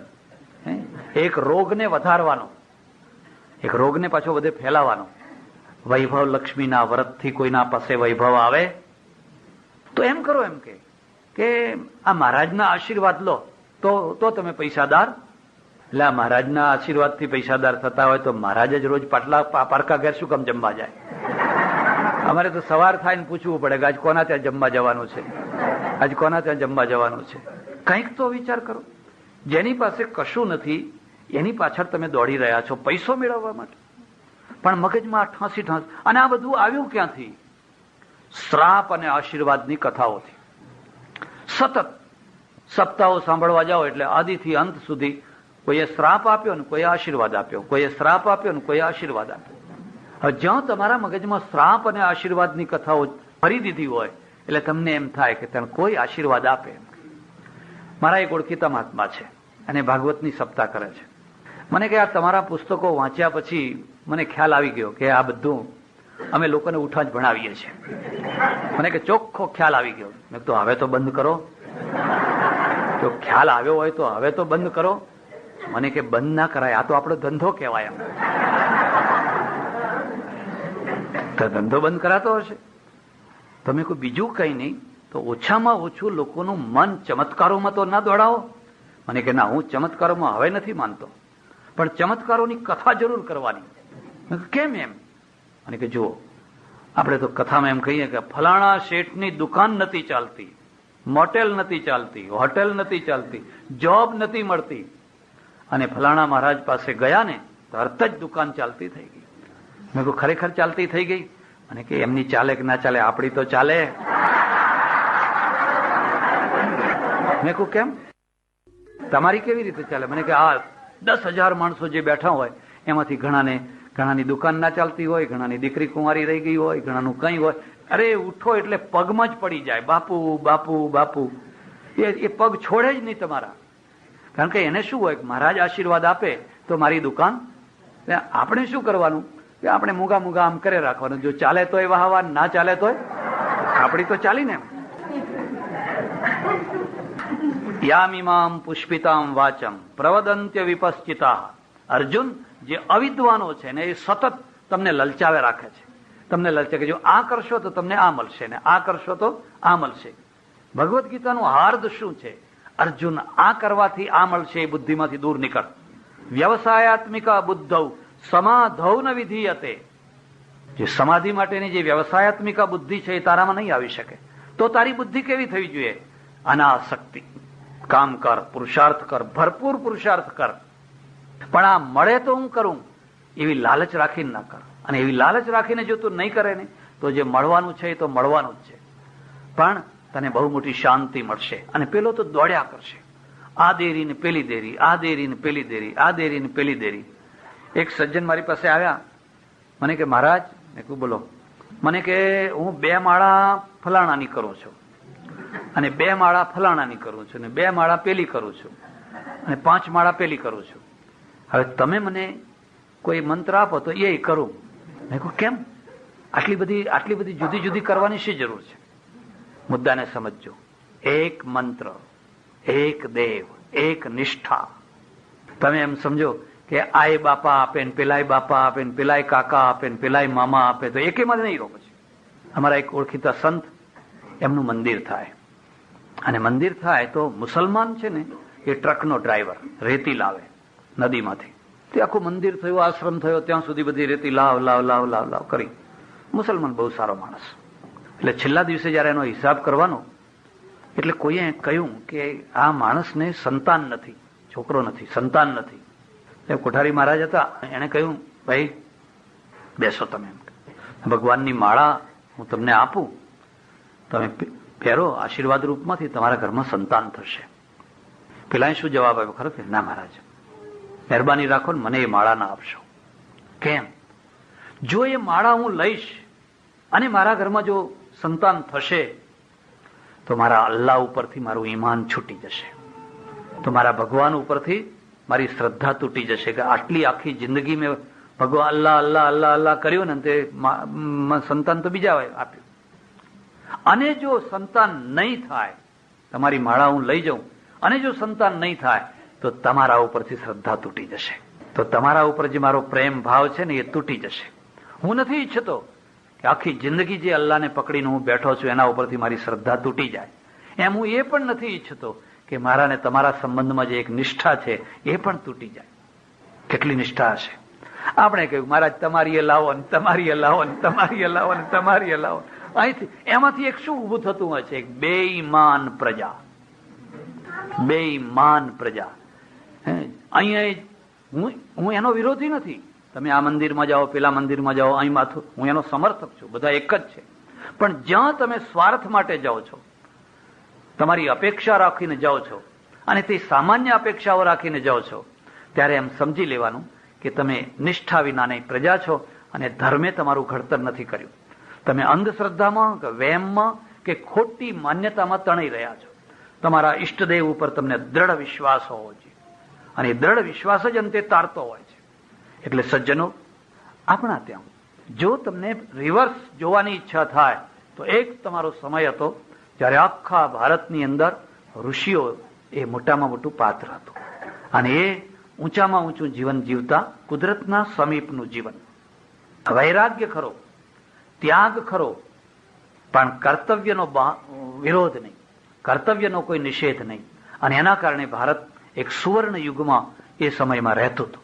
એક રોગને વધારવાનો, એક રોગને પાછો બધે ફેલાવાનો. વૈભવ લક્ષ્મીના વ્રતથી કોઈના પાસે વૈભવ આવે તો એમ કરો, એમ કે આ મહારાજના આશીર્વાદ લો તો તમે પૈસાદાર. એટલે આ મહારાજના આશીર્વાદથી પૈસાદાર થતા હોય તો મહારાજ જ રોજ પારકા ઘેર શું કામ જમવા જાય? અમારે તો સવાર થાય ને પૂછવું પડે કે આજ કોના ત્યાં જમવા જવાનું છે, આજ કોના ત્યાં જમવા જવાનું છે. કંઈક તો વિચાર કરો. જેની પાસે કશું નથી એની પાછળ તમે દોડી રહ્યા છો પૈસો મેળવવા માટે, પણ મગજમાં ઠાંસી. અને આ બધું આવ્યું ક્યાંથી? શ્રાપ અને આશીર્વાદની કથાઓથી. સતત સપ્તાહો સાંભળવા જાઓ એટલે આદિથી અંત સુધી કોઈએ શ્રાપ આપ્યો ને કોઈએ આશીર્વાદ આપ્યો, કોઈએ શ્રાપ આપ્યો ને કોઈએ આશીર્વાદ આપ્યો. હવે જ્યાં તમારા મગજમાં શ્રાપ અને આશીર્વાદની કથાઓ ભરી દીધી હોય એટલે તમને એમ થાય કે તને કોઈ આશીર્વાદ આપે. મારા એક ઓળખીતા મહાત્મા છે અને ભાગવતની સપ્તાહ કરે છે. મને કે આ તમારા પુસ્તકો વાંચ્યા પછી મને ખ્યાલ આવી ગયો કે આ બધું અમે લોકોને ઉઠા જ ભણાવીએ છીએ. મને કે ચોખ્ખો ખ્યાલ આવી ગયો. મેં તો હવે તો બંધ કરો. જો ખ્યાલ આવ્યો હોય તો હવે તો બંધ કરો. મને કે બંધ ના કરાય, આ તો આપણો ધંધો કહેવાય. એમ તો ધંધો બંધ કરાતો હશે. તમે કોઈ બીજું કઈ નહીં તો ઓછામાં ઓછું લોકોનું મન ચમત્કારોમાં તો ના દોડાવો. મને કે ના, હું ચમત્કારોમાં હવે નથી માનતો, પણ ચમત્કારોની કથા જરૂર કરવાની. કેમ એમ? મને કે જુઓ, આપણે તો કથામાં એમ કહીએ કે ફલાણા શેઠની દુકાન નથી ચાલતી, મોટેલ નથી ચાલતી, હોટેલ નથી ચાલતી, જોબ નથી મળતી, અને ફલાણા મહારાજ પાસે ગયા ને તરત જ દુકાન ચાલતી થઈ ગઈ. મેં કહ્યું ખરેખર ચાલતી થઈ ગઈ? અને કે એમની ચાલે કે ના ચાલે, આપણી તો ચાલે. મેં કહ્યું કેમ? તમારી કેવી રીતે ચાલે? મને કે આ 10,000 માણસો જે બેઠા હોય એમાંથી ઘણાની દુકાન ના ચાલતી હોય, ઘણાની દીકરી કુંવારી રહી ગઈ હોય, ઘણાનું કઈ હોય. અરે ઉઠો એટલે પગમાં જ પડી જાય, બાપુ બાપુ બાપુ. એ પગ છોડે જ નહીં તમારા. કારણ કે એને શું હોય, મહારાજ આશીર્વાદ આપે તો મારી દુકાન. આપણે શું કરવાનું કે આપણે મૂગા આમ કરે રાખવાનું. જો ચાલે તોય વાહવા, ના ચાલે તોય. આપણી તો ચાલી ને. યામિમામ પુષ્પિતામ વાચમ પ્રવદંત્ય વિપશ્ચિતા. અર્જુન, જે અવિદ્વાનો છે ને એ સતત તમને લલચાવે રાખે છે. તમને લલચે કે જો આ કરશો તો તમને આ મળશે ને આ કરશો તો આ મળશે. ભગવદ્ ગીતાનું હાર્દ શું છે? અર્જુન, આ કરવાથી આ મળશે એ બુદ્ધિમાંથી દૂર નીકળ. વ્યવસાયાત્મિકા બુદ્ધૌ સમાધૌ ન વિધીયતે. જે સમાધિ માટેની જે વ્યવસાયાત્મિકા બુદ્ધિ છે એ તારામાં નહીં આવી શકે. તો તારી બુદ્ધિ કેવી થવી જોઈએ? અનાસક્તિ. કામ કર, પુરુષાર્થ કર, ભરપૂર પુરુષાર્થ કર, પણ આ મળે તો હું કરું એવી લાલચ રાખીને ના કર. અને એવી લાલચ રાખીને જો તું નહીં કરે ને તો જે મળવાનું છે એ તો મળવાનું જ છે, પણ તને બહુ મોટી શાંતિ મળશે. અને પેલો તો દોડ્યા કરશે, આ દેરી ને પેલી દેરી, આ દેરી ને પેલી દેરી, આ દેરી ને પેલી દેરી. એક સજ્જન મારી પાસે આવ્યા, મને કે મહારાજ, મેં કહ્યું બોલો. મને કે હું 2 માળા ફલાણાની કરું છું અને 2 માળા ફલાણાની કરું છું, અને 2 માળા પેલી કરું છું, અને 5 માળા પેલી કરું છું. હવે તમે મને કોઈ મંત્ર આપો તો એ કરું. મેં કહ્યું કેમ? આટલી બધી જુદી જુદી કરવાની શી જરૂર છે? મુદ્દાને સમજજો. એક મંત્ર, એક દેવ, એક નિષ્ઠા. તમે એમ સમજો કે આય બાપા આપે ને પેલાય બાપા આપે ને પેલાય કાકા આપે ને પેલાય મામા આપે તો એકેમાં જ નહીં રહો. પછી અમારા એક ઓળખીતા સંત, એમનું મંદિર થાય, અને મંદિર થાય તો મુસલમાન છે ને એ ટ્રકનો ડ્રાઈવર રેતી લાવે નદીમાંથી. તે આખું મંદિર થયું, આશ્રમ થયો, ત્યાં સુધી બધી રેતી લાવ લાવ લાવ લાવ લાવ કરી. મુસલમાન બહુ સારો માણસ. એટલે છેલ્લા દિવસે જયારે એનો હિસાબ કરવાનો, એટલે કોઈએ કહ્યું કે આ માણસને સંતાન નથી, છોકરો નથી, સંતાન નથી. કોઠારી મહારાજ હતા, એને કહ્યું ભાઈ બેસો તમે, ભગવાનની માળા હું તમને આપું, તમે પહેરો, આશીર્વાદ રૂપમાંથી તમારા ઘરમાં સંતાન થશે. પેલા શું જવાબ આવ્યો ખરો કે ના મહારાજ, મહેરબાની રાખો ને મને એ માળા ના આપશો. કેમ? જો એ માળા હું લઈશ અને મારા ઘરમાં જો સંતાન થશે તો મારા અલ્લાહ ઉપરથી મારું ઈમાન છૂટી જશે, તો મારા ભગવાન ઉપરથી મારી શ્રદ્ધા તૂટી જશે કે આટલી આખી જિંદગી મેં ભગવાન અલ્લાહ અલ્લાહ અલ્લાહ અલ્લાહ કર્યું ને તે સંતાન તો બીજા આપ્યું. અને જો સંતાન નહીં થાય, તમારી માળા હું લઈ જાઉં અને જો સંતાન નહીં થાય તો તમારા ઉપરથી શ્રદ્ધા તૂટી જશે, તો તમારા ઉપર જે મારો પ્રેમ ભાવ છે ને એ તૂટી જશે. હું નથી ઈચ્છતો કે આખી જિંદગી જે અલ્લાહને પકડીને હું બેઠો છું એના ઉપરથી મારી શ્રદ્ધા તૂટી જાય. એમ હું એ પણ નથી ઈચ્છતો કે મારા ને તમારા સંબંધમાં જે એક નિષ્ઠા છે એ પણ તૂટી જાય. કેટલી નિષ્ઠા હશે? આપણે કહ્યું મહારાજ તમારી એ લાવો ને તમારી એ લાવો ને તમારી એ લાવો ને તમારી એ લાવો. અહીંથી એમાંથી એક શું ઉભું થતું હોય છે? એક બેઈમાન પ્રજા. બેઈમાન પ્રજા. અહીંયા હું એનો વિરોધી નથી. તમે આ મંદિરમાં જાઓ, પેલા મંદિરમાં જાઓ, અહીં માથું, હું એનો સમર્થક છું, બધા એક જ છે. પણ જ્યાં તમે સ્વાર્થ માટે જાઓ છો, તમારી અપેક્ષા રાખીને જાઓ છો, અને તે સામાન્ય અપેક્ષાઓ રાખીને જાઓ છો, ત્યારે એમ સમજી લેવાનું કે તમે નિષ્ઠા વિનાની પ્રજા છો અને ધર્મે તમારું ઘડતર નથી કર્યું. તમે અંધશ્રદ્ધામાં કે વહેમમાં કે ખોટી માન્યતામાં તણાઈ રહ્યા છો. તમારા ઈષ્ટદેવ ઉપર તમને દ્રઢ વિશ્વાસ હોવો જોઈએ, અને એ દ્રઢ વિશ્વાસ જ અંતે તારતો હોય છે. એટલે સજ્જનો, આપણા ત્યાં જો તમને રિવર્સ જોવાની ઈચ્છા થાય તો એક તમારો સમય હતો જ્યારે આખા ભારતની અંદર ઋષિઓ એ મોટામાં મોટું પાત્ર હતું, અને એ ઊંચામાં ઊંચું જીવન જીવતા, કુદરતના સમીપનું જીવન. વૈરાગ્ય ખરો, ત્યાગ ખરો, પણ કર્તવ્યનો વિરોધ નહીં, કર્તવ્યનો કોઈ નિષેધ નહીં. અને એના કારણે ભારત એક સુવર્ણ યુગમાં એ સમયમાં રહેતું હતું.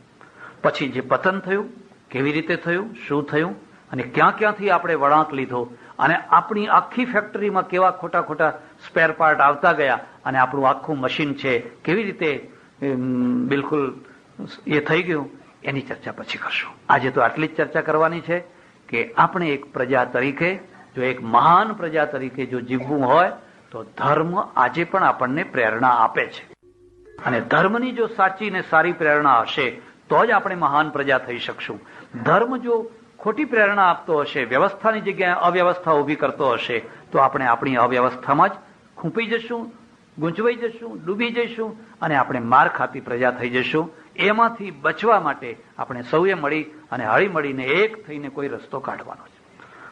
પછી જે પતન થયું, કેવી રીતે થયું, શું થયું, અને ક્યાં ક્યાંથી આપણે વળાંક લીધો, અને આપણી આખી ફેક્ટરીમાં કેવા ખોટા ખોટા સ્પેર પાર્ટ આવતા ગયા, અને આપણું આખું મશીન છે કેવી રીતે બિલકુલ એ થઈ ગયું, એની ચર્ચા પછી કરશું. આજે તો આટલી જ ચર્ચા કરવાની છે કે આપણે એક પ્રજા તરીકે, જો એક મહાન પ્રજા તરીકે જો જીવવું હોય તો ધર્મ આજે પણ આપણને પ્રેરણા આપે છે. અને ધર્મની જો સાચી ને સારી પ્રેરણા હશે તો જ આપણે મહાન પ્રજા થઈ શકશું. ધર્મ જો ખોટી પ્રેરણા આપતો હશે, વ્યવસ્થાની જગ્યાએ અવ્યવસ્થા ઉભી કરતો હશે, તો આપણે આપણી અવ્યવસ્થામાં જ ખૂંપી જશું, ગૂંચવાઈ જશું, ડૂબી જઈશું, અને આપણે માર ખાતી પ્રજા થઈ જશું. એમાંથી બચવા માટે આપણે સૌએ મળી અને હળી મળીને એક થઈને કોઈ રસ્તો કાઢવાનો છે.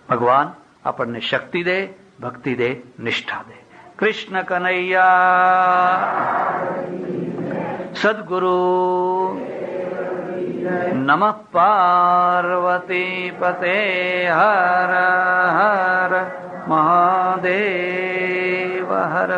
ભગવાન આપણને શક્તિ દે, ભક્તિ દે, નિષ્ઠા દે. કૃષ્ણ કનૈયા સદગુરુ નમઃ પાર્વતી પતે. હર હર મહાદેવ હર.